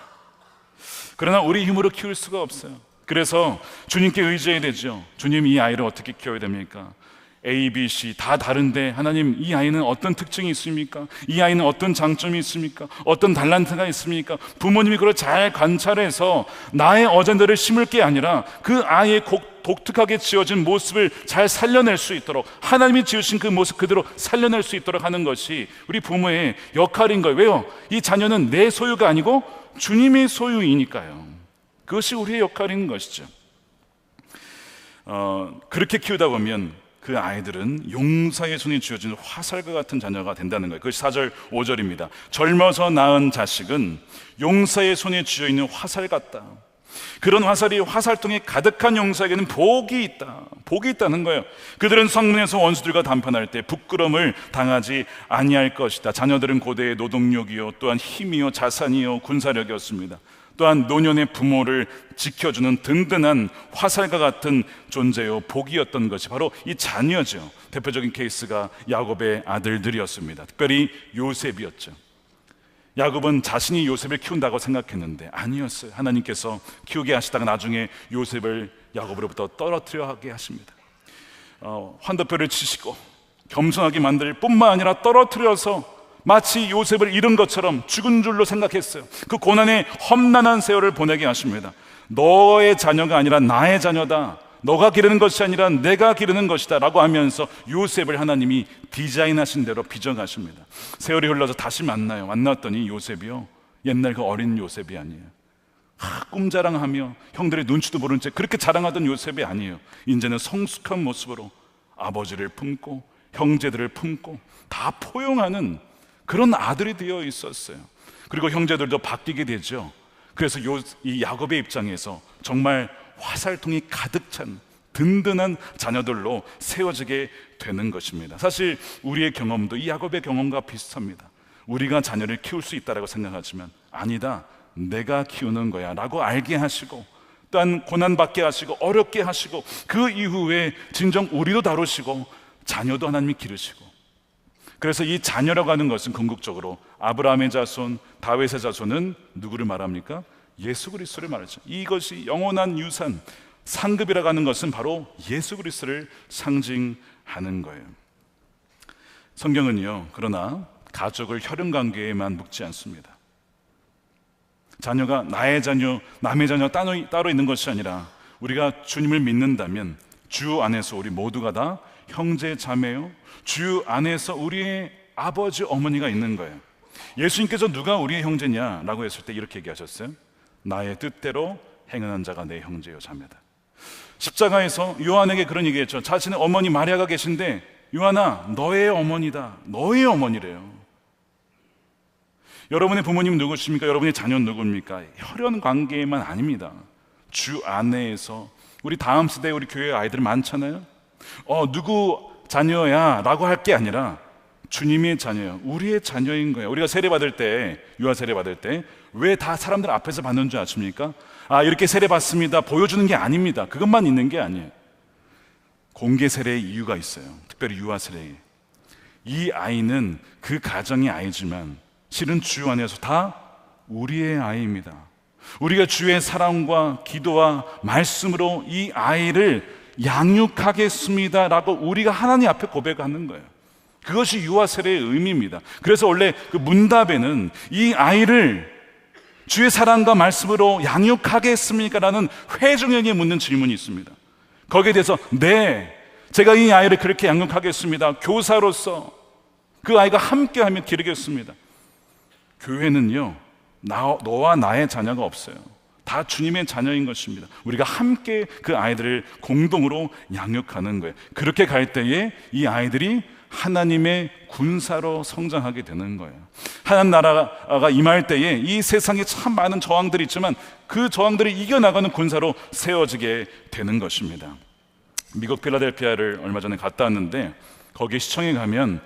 그러나 우리 힘으로 키울 수가 없어요. 그래서 주님께 의지해야 되죠. 주님, 이 아이를 어떻게 키워야 됩니까? A, B, C 다 다른데 하나님, 이 아이는 어떤 특징이 있습니까? 이 아이는 어떤 장점이 있습니까? 어떤 달란트가 있습니까? 부모님이 그걸 잘 관찰해서 나의 어젠다를 심을 게 아니라 그 아이의 독특하게 지어진 모습을 잘 살려낼 수 있도록, 하나님이 지으신 그 모습 그대로 살려낼 수 있도록 하는 것이 우리 부모의 역할인 거예요. 왜요? 이 자녀는 내 소유가 아니고 주님의 소유이니까요. 그것이 우리의 역할인 것이죠. 그렇게 키우다 보면 그 아이들은 용사의 손이 쥐어진 화살과 같은 자녀가 된다는 거예요. 그것이 4절 5절입니다. 젊어서 낳은 자식은 용사의 손에 쥐어있는 화살 같다. 그런 화살이 화살통에 가득한 용사에게는 복이 있다. 복이 있다는 거예요. 그들은 성문에서 원수들과 담판할 때 부끄러움을 당하지 아니할 것이다. 자녀들은 고대의 노동력이요, 또한 힘이요, 자산이요, 군사력이었습니다. 또한 노년의 부모를 지켜주는 든든한 화살과 같은 존재요, 복이었던 것이 바로 이 자녀죠. 대표적인 케이스가 야곱의 아들들이었습니다. 특별히 요셉이었죠. 야곱은 자신이 요셉을 키운다고 생각했는데 아니었어요. 하나님께서 키우게 하시다가 나중에 요셉을 야곱으로부터 떨어뜨려 하게 하십니다. 환도표를 치시고 겸손하게 만들 뿐만 아니라 떨어뜨려서 마치 요셉을 잃은 것처럼 죽은 줄로 생각했어요. 그 고난의 험난한 세월을 보내게 하십니다. 너의 자녀가 아니라 나의 자녀다, 너가 기르는 것이 아니라 내가 기르는 것이다 라고 하면서 요셉을 하나님이 디자인하신 대로 빚어가십니다. 세월이 흘러서 다시 만났더니 요셉이요, 옛날 그 어린 요셉이 아니에요. 꿈자랑하며 형들의 눈치도 모른 채 그렇게 자랑하던 요셉이 아니에요. 이제는 성숙한 모습으로 아버지를 품고 형제들을 품고 다 포용하는 그런 아들이 되어 있었어요. 그리고 형제들도 바뀌게 되죠. 그래서 이 야곱의 입장에서 정말 화살통이 가득 찬 든든한 자녀들로 세워지게 되는 것입니다. 사실 우리의 경험도 이 야곱의 경험과 비슷합니다. 우리가 자녀를 키울 수 있다고 생각하지만 아니다, 내가 키우는 거야 라고 알게 하시고, 또한 고난받게 하시고 어렵게 하시고, 그 이후에 진정 우리도 다루시고 자녀도 하나님이 기르시고, 그래서 이 자녀라고 하는 것은 궁극적으로 아브라함의 자손, 다윗의 자손은 누구를 말합니까? 예수 그리스도를 말하죠. 이것이 영원한 유산, 상급이라고 하는 것은 바로 예수 그리스도를 상징하는 거예요. 성경은요, 그러나 가족을 혈연관계에만 묶지 않습니다. 자녀가 나의 자녀, 남의 자녀 따로 있는 것이 아니라 우리가 주님을 믿는다면 주 안에서 우리 모두가 다 형제 자매요, 주 안에서 우리의 아버지 어머니가 있는 거예요. 예수님께서 누가 우리의 형제냐라고 했을 때 이렇게 얘기하셨어요. 나의 뜻대로 행하는 자가 내 형제요 자매다. 십자가에서 요한에게 그런 얘기했죠. 자신의 어머니 마리아가 계신데, 요한아 너의 어머니다, 너의 어머니래요. 여러분의 부모님 누구십니까? 여러분의 자녀는 누굽니까? 혈연 관계만 아닙니다. 주 안에서 우리 다음 세대 우리 교회 아이들 많잖아요. 누구 자녀야 라고 할 게 아니라 주님의 자녀예요. 우리의 자녀인 거예요. 우리가 세례 받을 때, 유아 세례 받을 때 왜 다 사람들 앞에서 받는 줄 아십니까? 이렇게 세례 받습니다 보여주는 게 아닙니다. 그것만 있는 게 아니에요. 공개 세례의 이유가 있어요. 특별히 유아 세례에. 이 아이는 그 가정의 아이지만 실은 주 안에서 다 우리의 아이입니다. 우리가 주의 사랑과 기도와 말씀으로 이 아이를 양육하겠습니다 라고 우리가 하나님 앞에 고백하는 거예요. 그것이 유아 세례의 의미입니다. 그래서 원래 그 문답에는 이 아이를 주의 사랑과 말씀으로 양육하겠습니까? 라는 회중에게 묻는 질문이 있습니다. 거기에 대해서 네, 제가 이 아이를 그렇게 양육하겠습니다. 교사로서 그 아이가 함께하며 기르겠습니다. 교회는요, 너와 나의 자녀가 없어요. 다 주님의 자녀인 것입니다. 우리가 함께 그 아이들을 공동으로 양육하는 거예요. 그렇게 갈 때에 이 아이들이 하나님의 군사로 성장하게 되는 거예요. 하나님 나라가 임할 때에 이 세상에 참 많은 저항들이 있지만 그 저항들을 이겨나가는 군사로 세워지게 되는 것입니다. 미국 필라델피아를 얼마 전에 갔다 왔는데 거기 시청에 가면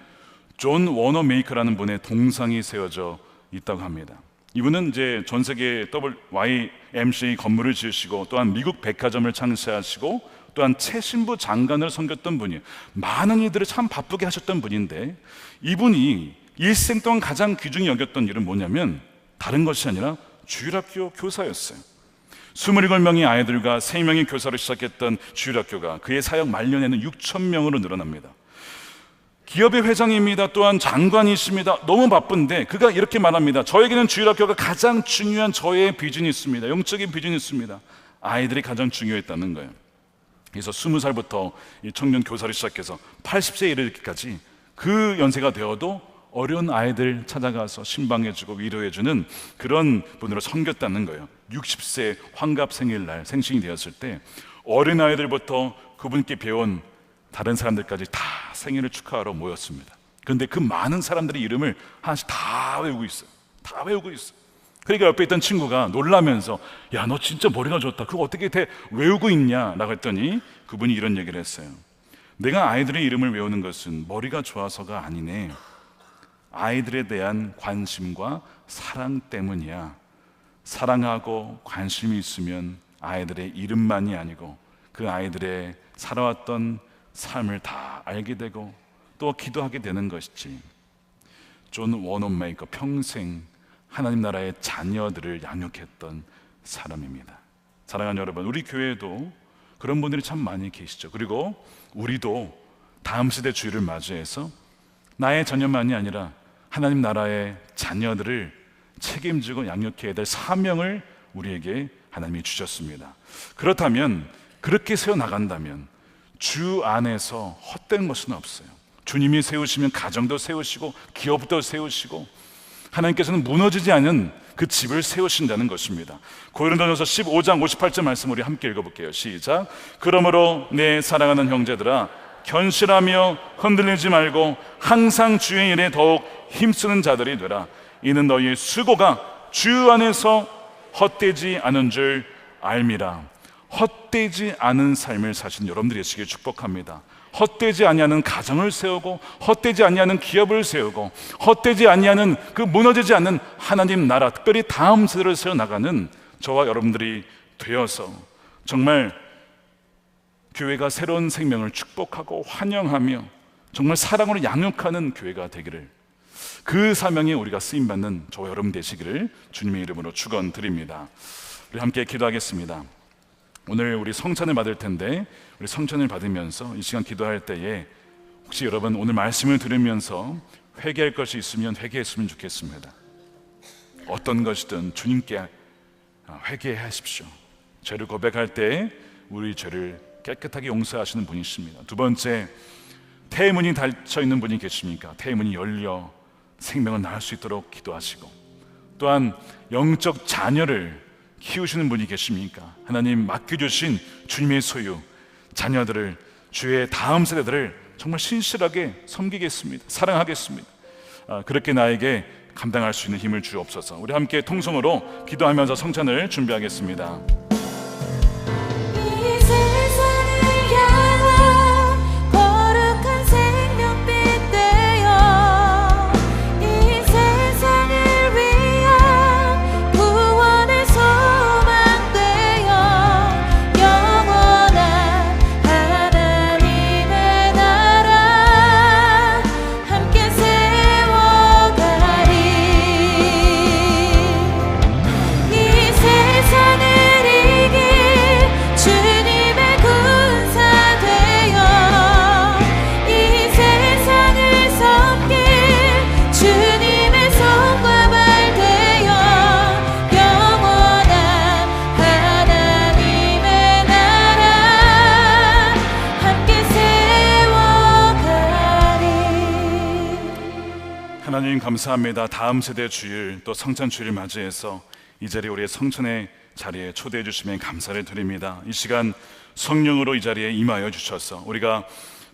존 워너 메이커라는 분의 동상이 세워져 있다고 합니다. 이분은 이제 전 세계 YMCA 건물을 지으시고 또한 미국 백화점을 창시하시고 또한 최신부 장관을 섬겼던 분이에요. 많은 일들을 참 바쁘게 하셨던 분인데, 이분이 일생 동안 가장 귀중히 여겼던 일은 뭐냐면 다른 것이 아니라 주일학교 교사였어요. 27명의 아이들과 3명의 교사를 시작했던 주일학교가 그의 사역 말년에는 6,000명으로 늘어납니다. 기업의 회장입니다. 또한 장관이십니다. 너무 바쁜데 그가 이렇게 말합니다. 저에게는 주일학교가 가장 중요한 저의 비전이 있습니다. 영적인 비전이 있습니다. 아이들이 가장 중요했다는 거예요. 그래서 20살부터 이 청년 교사를 시작해서 80세에 이르기까지 그 연세가 되어도 어려운 아이들 찾아가서 신방해주고 위로해주는 그런 분으로 섬겼다는 거예요. 60세 환갑 생일날 생신이 되었을 때 어린 아이들부터 그분께 배운 다른 사람들까지 다 생일을 축하하러 모였습니다. 그런데 그 많은 사람들의 이름을 하나씩 다 외우고 있어요. 다 외우고 있어요. 그러니까 옆에 있던 친구가 놀라면서 야, 너 진짜 머리가 좋다. 그거 어떻게 외우고 있냐? 라고 했더니 그분이 이런 얘기를 했어요. 내가 아이들의 이름을 외우는 것은 머리가 좋아서가 아니네. 아이들에 대한 관심과 사랑 때문이야. 사랑하고 관심이 있으면 아이들의 이름만이 아니고 그 아이들의 살아왔던 삶을 다 알게 되고 또 기도하게 되는 것이지. 존 워너 메이커 평생 하나님 나라의 자녀들을 양육했던 사람입니다. 사랑하는 여러분, 우리 교회에도 그런 분들이 참 많이 계시죠. 그리고 우리도 다음 세대 주일을 맞이해서 나의 자녀만이 아니라 하나님 나라의 자녀들을 책임지고 양육해야 될 사명을 우리에게 하나님이 주셨습니다. 그렇다면, 그렇게 세워나간다면 주 안에서 헛된 것은 없어요. 주님이 세우시면 가정도 세우시고 기업도 세우시고 하나님께서는 무너지지 않은 그 집을 세우신다는 것입니다. 고린도전서 15장 58절 말씀 우리 함께 읽어볼게요. 시작. 그러므로 내 사랑하는 형제들아, 견실하며 흔들리지 말고 항상 주의 일에 더욱 힘쓰는 자들이 되라. 이는 너희의 수고가 주 안에서 헛되지 않은 줄 알미라. 헛되지 않은 삶을 사신 여러분들이 되시길 축복합니다. 헛되지 아니하는 가정을 세우고, 헛되지 아니하는 기업을 세우고, 헛되지 아니하는 그 무너지지 않는 하나님 나라, 특별히 다음 세대를 세워나가는 저와 여러분들이 되어서 정말 교회가 새로운 생명을 축복하고 환영하며 정말 사랑으로 양육하는 교회가 되기를, 그 사명에 우리가 쓰임받는 저와 여러분 되시기를 주님의 이름으로 축원드립니다. 우리 함께 기도하겠습니다. 오늘 우리 성찬을 받을 텐데, 우리 성찬을 받으면서 이 시간 기도할 때에 혹시 여러분 오늘 말씀을 들으면서 회개할 것이 있으면 회개했으면 좋겠습니다. 어떤 것이든 주님께 회개하십시오. 죄를 고백할 때 우리 죄를 깨끗하게 용서하시는 분이십니다. 두 번째, 태문이 닫혀 있는 분이 계십니까? 태문이 열려 생명을 낳을 수 있도록 기도하시고, 또한 영적 자녀를 키우시는 분이 계십니까? 하나님 맡겨주신 주님의 소유 자녀들을, 주의 다음 세대들을 정말 신실하게 섬기겠습니다. 사랑하겠습니다. 그렇게 나에게 감당할 수 있는 힘을 주옵소서. 우리 함께 통성으로 기도하면서 성찬을 준비하겠습니다. 하나님 감사합니다. 다음 세대 주일, 또 성찬 주일을 맞이해서 이 자리에 우리의 성찬의 자리에 초대해 주시면 감사를 드립니다. 이 시간 성령으로 이 자리에 임하여 주셔서 우리가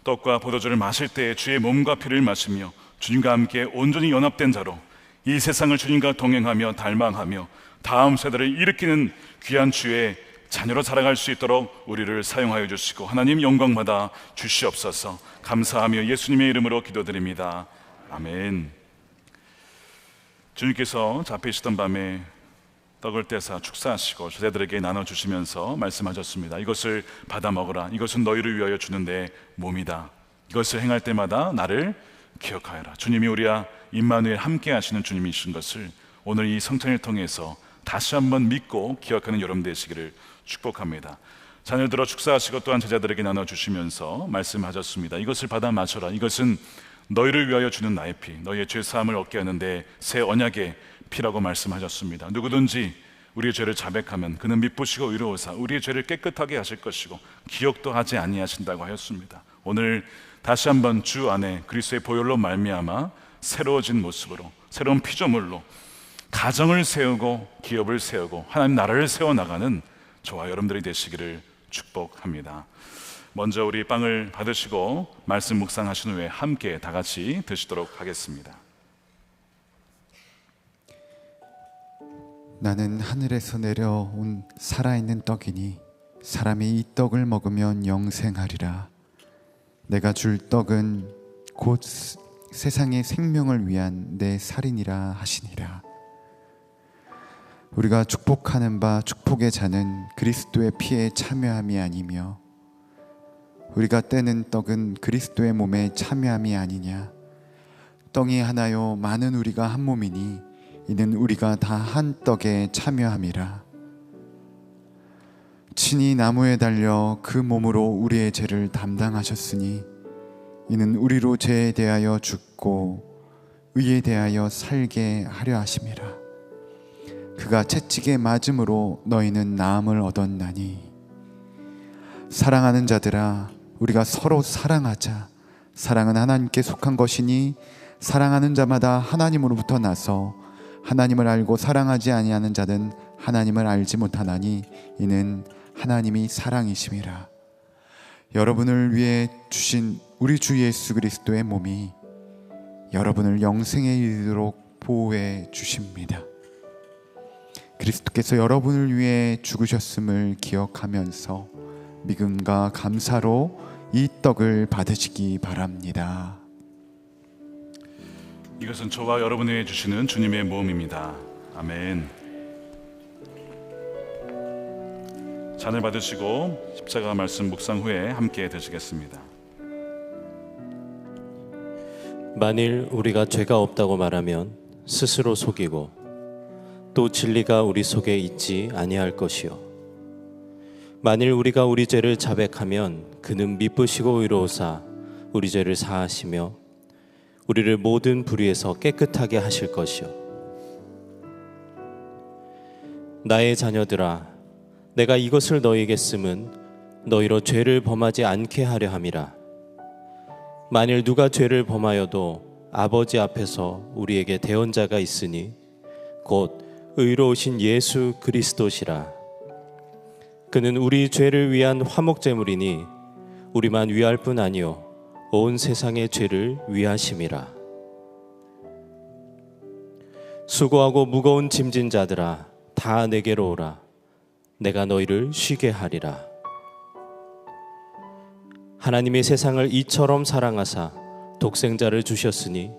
떡과 포도주를 마실 때 주의 몸과 피를 마시며 주님과 함께 온전히 연합된 자로 이 세상을 주님과 동행하며 닮아가며 다음 세대를 일으키는 귀한 주의 자녀로 살아갈 수 있도록 우리를 사용하여 주시고 하나님 영광받아 주시옵소서. 감사하며 예수님의 이름으로 기도드립니다. 아멘. 주님께서 잡히시던 밤에 떡을 떼사 축사하시고 제자들에게 나눠주시면서 말씀하셨습니다. 이것을 받아 먹으라. 이것은 너희를 위하여 주는 내 몸이다. 이것을 행할 때마다 나를 기억하여라. 주님이 우리와 임마누엘 함께 하시는 주님이신 것을 오늘 이 성찬을 통해서 다시 한번 믿고 기억하는 여러분 되시기를 축복합니다. 잔을 들어 축사하시고 또한 제자들에게 나눠주시면서 말씀하셨습니다. 이것을 받아 마셔라. 이것은 너희를 위하여 주는 나의 피, 너희의 죄사함을 얻게 하는데 새 언약의 피라고 말씀하셨습니다. 누구든지 우리의 죄를 자백하면 그는 미쁘시고 의로우사 우리의 죄를 깨끗하게 하실 것이고 기억도 하지 아니하신다고 하였습니다. 오늘 다시 한번 주 안에 그리스도의 보혈로 말미암아 새로워진 모습으로, 새로운 피조물로 가정을 세우고 기업을 세우고 하나님 나라를 세워나가는 저와 여러분들이 되시기를 축복합니다. 먼저 우리 빵을 받으시고 말씀 묵상하신 후에 함께 다 같이 드시도록 하겠습니다. 나는 하늘에서 내려온 살아있는 떡이니 사람이 이 떡을 먹으면 영생하리라. 내가 줄 떡은 곧 세상의 생명을 위한 내 살이니라 하시니라. 우리가 축복하는 바 축복의 잔은 그리스도의 피에 참여함이 아니며 우리가 떼는 떡은 그리스도의 몸에 참여함이 아니냐. 떡이 하나요 많은 우리가 한 몸이니 이는 우리가 다 한 떡에 참여함이라. 친히 나무에 달려 그 몸으로 우리의 죄를 담당하셨으니 이는 우리로 죄에 대하여 죽고 의에 대하여 살게 하려 하심이라. 그가 채찍에 맞음으로 너희는 나음을 얻었나니. 사랑하는 자들아, 우리가 서로 사랑하자. 사랑은 하나님께 속한 것이니 사랑하는 자마다 하나님으로부터 나서 하나님을 알고 사랑하지 아니하는 자는 하나님을 알지 못하나니 이는 하나님이 사랑이심이라. 여러분을 위해 주신 우리 주 예수 그리스도의 몸이 여러분을 영생에 이르도록 보호해 주십니다. 그리스도께서 여러분을 위해 죽으셨음을 기억하면서 믿음과 감사로 이 떡을 받으시기 바랍니다. 이것은 저와 여러분이 위해 주시는 주님의 몸입니다. 아멘. 잔을 받으시고 십자가 말씀 묵상 후에 함께 드시겠습니다. 만일 우리가 죄가 없다고 말하면 스스로 속이고 또 진리가 우리 속에 있지 아니할 것이요, 만일 우리가 우리 죄를 자백하면 그는 미쁘시고 의로우사 우리 죄를 사하시며 우리를 모든 불의에서 깨끗하게 하실 것이요. 나의 자녀들아, 내가 이것을 너희에게 쓰면 너희로 죄를 범하지 않게 하려 함이라. 만일 누가 죄를 범하여도 아버지 앞에서 우리에게 대언자가 있으니 곧 의로우신 예수 그리스도시라. 그는 우리 죄를 위한 화목제물이니 우리만 위할 뿐 아니요 온 세상의 죄를 위하심이라. 수고하고 무거운 짐진 자들아, 다 내게로 오라. 내가 너희를 쉬게 하리라. 하나님이 세상을 이처럼 사랑하사 독생자를 주셨으니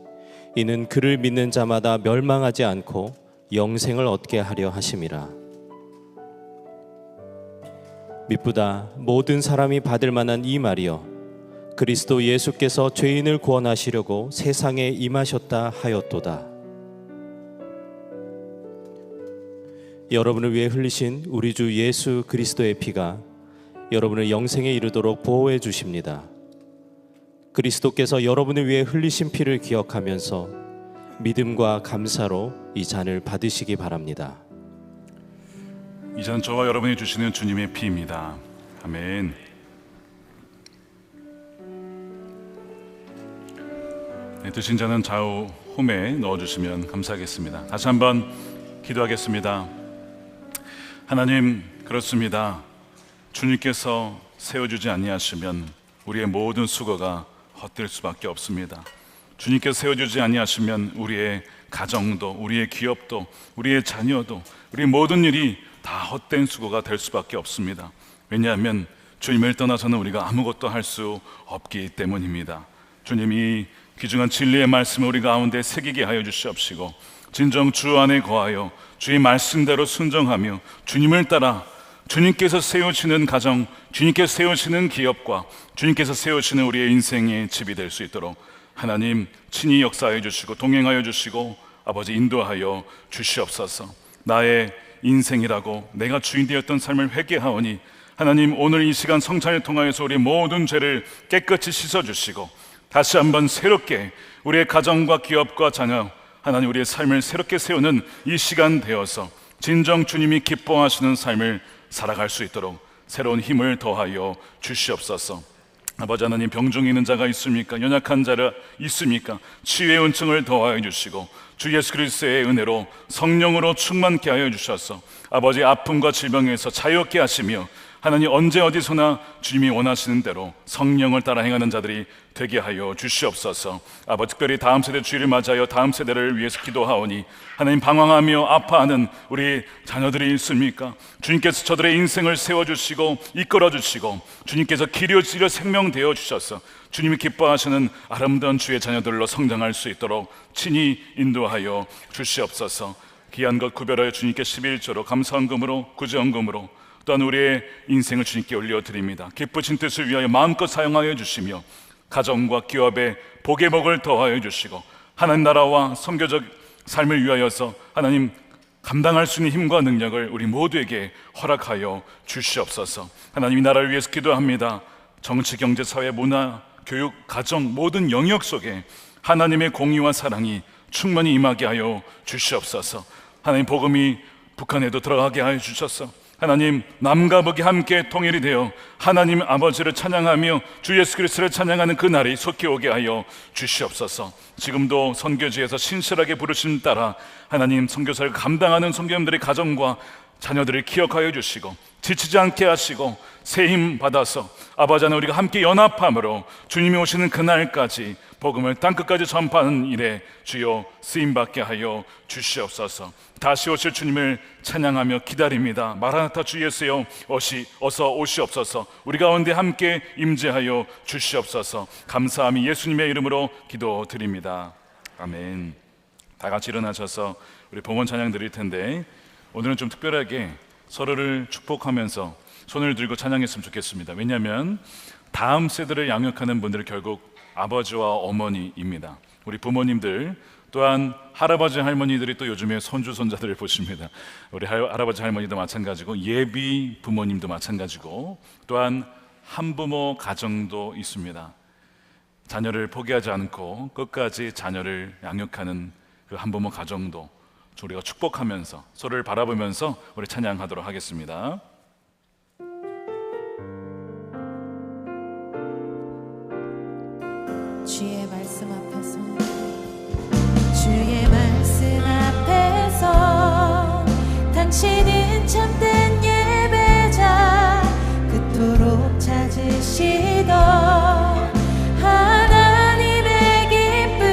이는 그를 믿는 자마다 멸망하지 않고 영생을 얻게 하려 하심이라. 미쁘다 모든 사람이 받을 만한 이 말이여, 그리스도 예수께서 죄인을 구원하시려고 세상에 임하셨다 하였도다. 여러분을 위해 흘리신 우리 주 예수 그리스도의 피가 여러분을 영생에 이르도록 보호해 주십니다. 그리스도께서 여러분을 위해 흘리신 피를 기억하면서 믿음과 감사로 이 잔을 받으시기 바랍니다. 이 잔 저와 여러분이 주시는 주님의 피입니다. 아멘. 네, 드신 잔은 좌우 홈에 넣어주시면 감사하겠습니다. 다시 한번 기도하겠습니다. 하나님, 그렇습니다. 주님께서 세워주지 아니하시면 우리의 모든 수고가 헛될 수밖에 없습니다. 주님께서 세워주지 아니하시면 우리의 가정도, 우리의 기업도, 우리의 자녀도, 우리 모든 일이 다 헛된 수고가 될 수밖에 없습니다. 왜냐하면 주님을 떠나서는 우리가 아무것도 할 수 없기 때문입니다. 주님이 귀중한 진리의 말씀을 우리 가운데 새기게 하여 주시옵시고, 진정 주 안에 거하여 주의 말씀대로 순종하며 주님을 따라 주님께서 세우시는 가정, 주님께서 세우시는 기업과 주님께서 세우시는 우리의 인생의 집이 될 수 있도록 하나님 친히 역사하여 주시고 동행하여 주시고 아버지 인도하여 주시옵소서. 나의 인생이라고 내가 주인 되었던 삶을 회개하오니 하나님, 오늘 이 시간 성찬을 통하여서 우리 모든 죄를 깨끗이 씻어주시고 다시 한번 새롭게 우리의 가정과 기업과 자녀, 하나님 우리의 삶을 새롭게 세우는 이 시간 되어서 진정 주님이 기뻐하시는 삶을 살아갈 수 있도록 새로운 힘을 더하여 주시옵소서. 아버지 하나님, 병중에 있는 자가 있습니까? 연약한 자가 있습니까? 치유의 은총을 더하여 주시고 주 예수 그리스도의 은혜로 성령으로 충만케 하여 주셔서 아버지 아픔과 질병에서 자유롭게 하시며 하나님 언제 어디서나 주님이 원하시는 대로 성령을 따라 행하는 자들이 되게 하여 주시옵소서. 아버지, 특별히 다음 세대 주일을 맞이하여 다음 세대를 위해서 기도하오니 하나님, 방황하며 아파하는 우리 자녀들이 있습니까? 주님께서 저들의 인생을 세워주시고 이끌어주시고 주님께서 길이요 지려 생명되어 주셔서 주님이 기뻐하시는 아름다운 주의 자녀들로 성장할 수 있도록 친히 인도하여 주시옵소서. 귀한 것 구별하여 주님께 11조로 감사헌금으로 구제헌금으로 또한 우리의 인생을 주님께 올려드립니다. 기쁘신 뜻을 위하여 마음껏 사용하여 주시며 가정과 기업에 복의 복을 더하여 주시고 하나님 나라와 선교적 삶을 위하여서 하나님 감당할 수 있는 힘과 능력을 우리 모두에게 허락하여 주시옵소서. 하나님, 이 나라를 위해서 기도합니다. 정치, 경제, 사회, 문화, 교육, 가정 모든 영역 속에 하나님의 공의와 사랑이 충만히 임하게 하여 주시옵소서. 하나님, 복음이 북한에도 들어가게 하여 주셔서 하나님, 남과 북이 함께 통일이 되어 하나님 아버지를 찬양하며 주 예수 그리스도를 찬양하는 그 날이 속히 오게 하여 주시옵소서. 지금도 선교지에서 신실하게 부르심 따라 하나님 선교사를 감당하는 선교사님들의 가정과 자녀들을 기억하여 주시고 지치지 않게 하시고 새 힘 받아서 아버지 하나님, 우리가 함께 연합함으로 주님이 오시는 그날까지 복음을 땅끝까지 전파하는 일에 주여 쓰임받게 하여 주시옵소서. 다시 오실 주님을 찬양하며 기다립니다. 마라나타 주 예수여 어서 오시옵소서. 우리 가운데 함께 임재하여 주시옵소서. 감사함이 예수님의 이름으로 기도드립니다. 아멘. 다 같이 일어나셔서 우리 봉헌 찬양 드릴 텐데, 오늘은 좀 특별하게 서로를 축복하면서 손을 들고 찬양했으면 좋겠습니다. 왜냐하면 다음 세대를 양육하는 분들은 결국 아버지와 어머니입니다. 우리 부모님들, 또한 할아버지 할머니들이 또 요즘에 손주 손자들을 보십니다. 우리 할아버지 할머니도 마찬가지고 예비 부모님도 마찬가지고 또한 한부모 가정도 있습니다. 자녀를 포기하지 않고 끝까지 자녀를 양육하는 그 한부모 가정도 우리가 축복하면서 서로를 바라보면서 우리 찬양하도록 하겠습니다. 주의 말씀 앞에서, 주의 말씀 앞에서 당신은 참된 예배자, 그토록 찾으시던 하나님의 기쁨,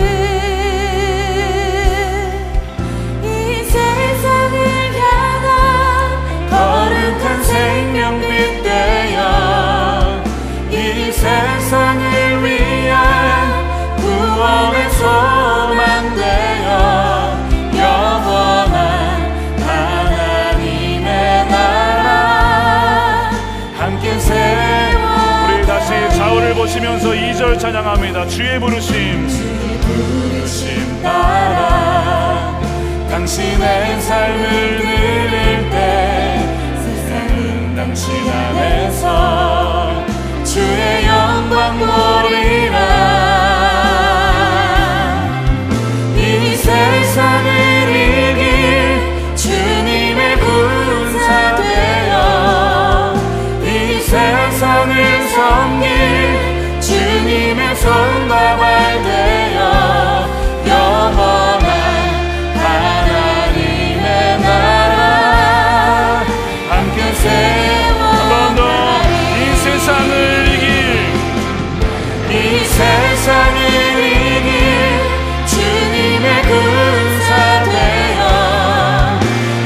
이 세상을 향한 거룩한 생명빛 되어 이 세상을 위한 구원의 소망 되어 영원한 하나님의 나라 함께 세워. 우리 다시 좌우를 보시면서 2절 찬양합니다. 주의 부르심 따라 당신의 삶을 누릴 때 세상은 당신 안에서 주의 영광 보리라. 이 세상을 이길 주님의 군사 되어 이 세상을 섬길 주님의 손과 발 되어 영원한 하나님의 나라 함께 세워. 한 번 더 이 세상을 이 세상을 이길 주님의 군사 되어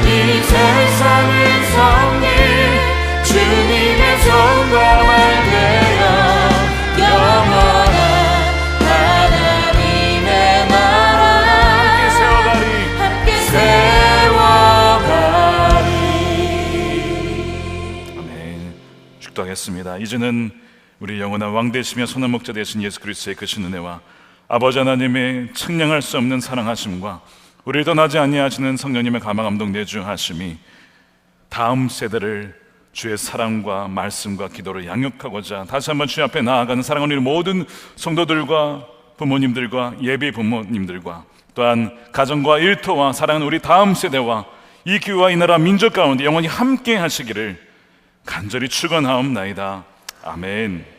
이 세상을 섬길 주님의 손과 발 되어 영원한 하나님의 나라 함께 세워가리. 아멘. 축도하겠습니다. 이제는 우리 영원한 왕 되시며 선한 목자 되신 예수 그리스도의 크신 은혜와 아버지 하나님의 측량할 수 없는 사랑하심과 우리를 떠나지 아니하시는 성령님의 감화 감동 내주하심이 다음 세대를 주의 사랑과 말씀과 기도로 양육하고자 다시 한번 주님 앞에 나아가는 사랑하는 우리 모든 성도들과 부모님들과 예비 부모님들과 또한 가정과 일터와 사랑하는 우리 다음 세대와 이 교회와 이 나라 민족 가운데 영원히 함께 하시기를 간절히 축원하옵나이다. 아멘.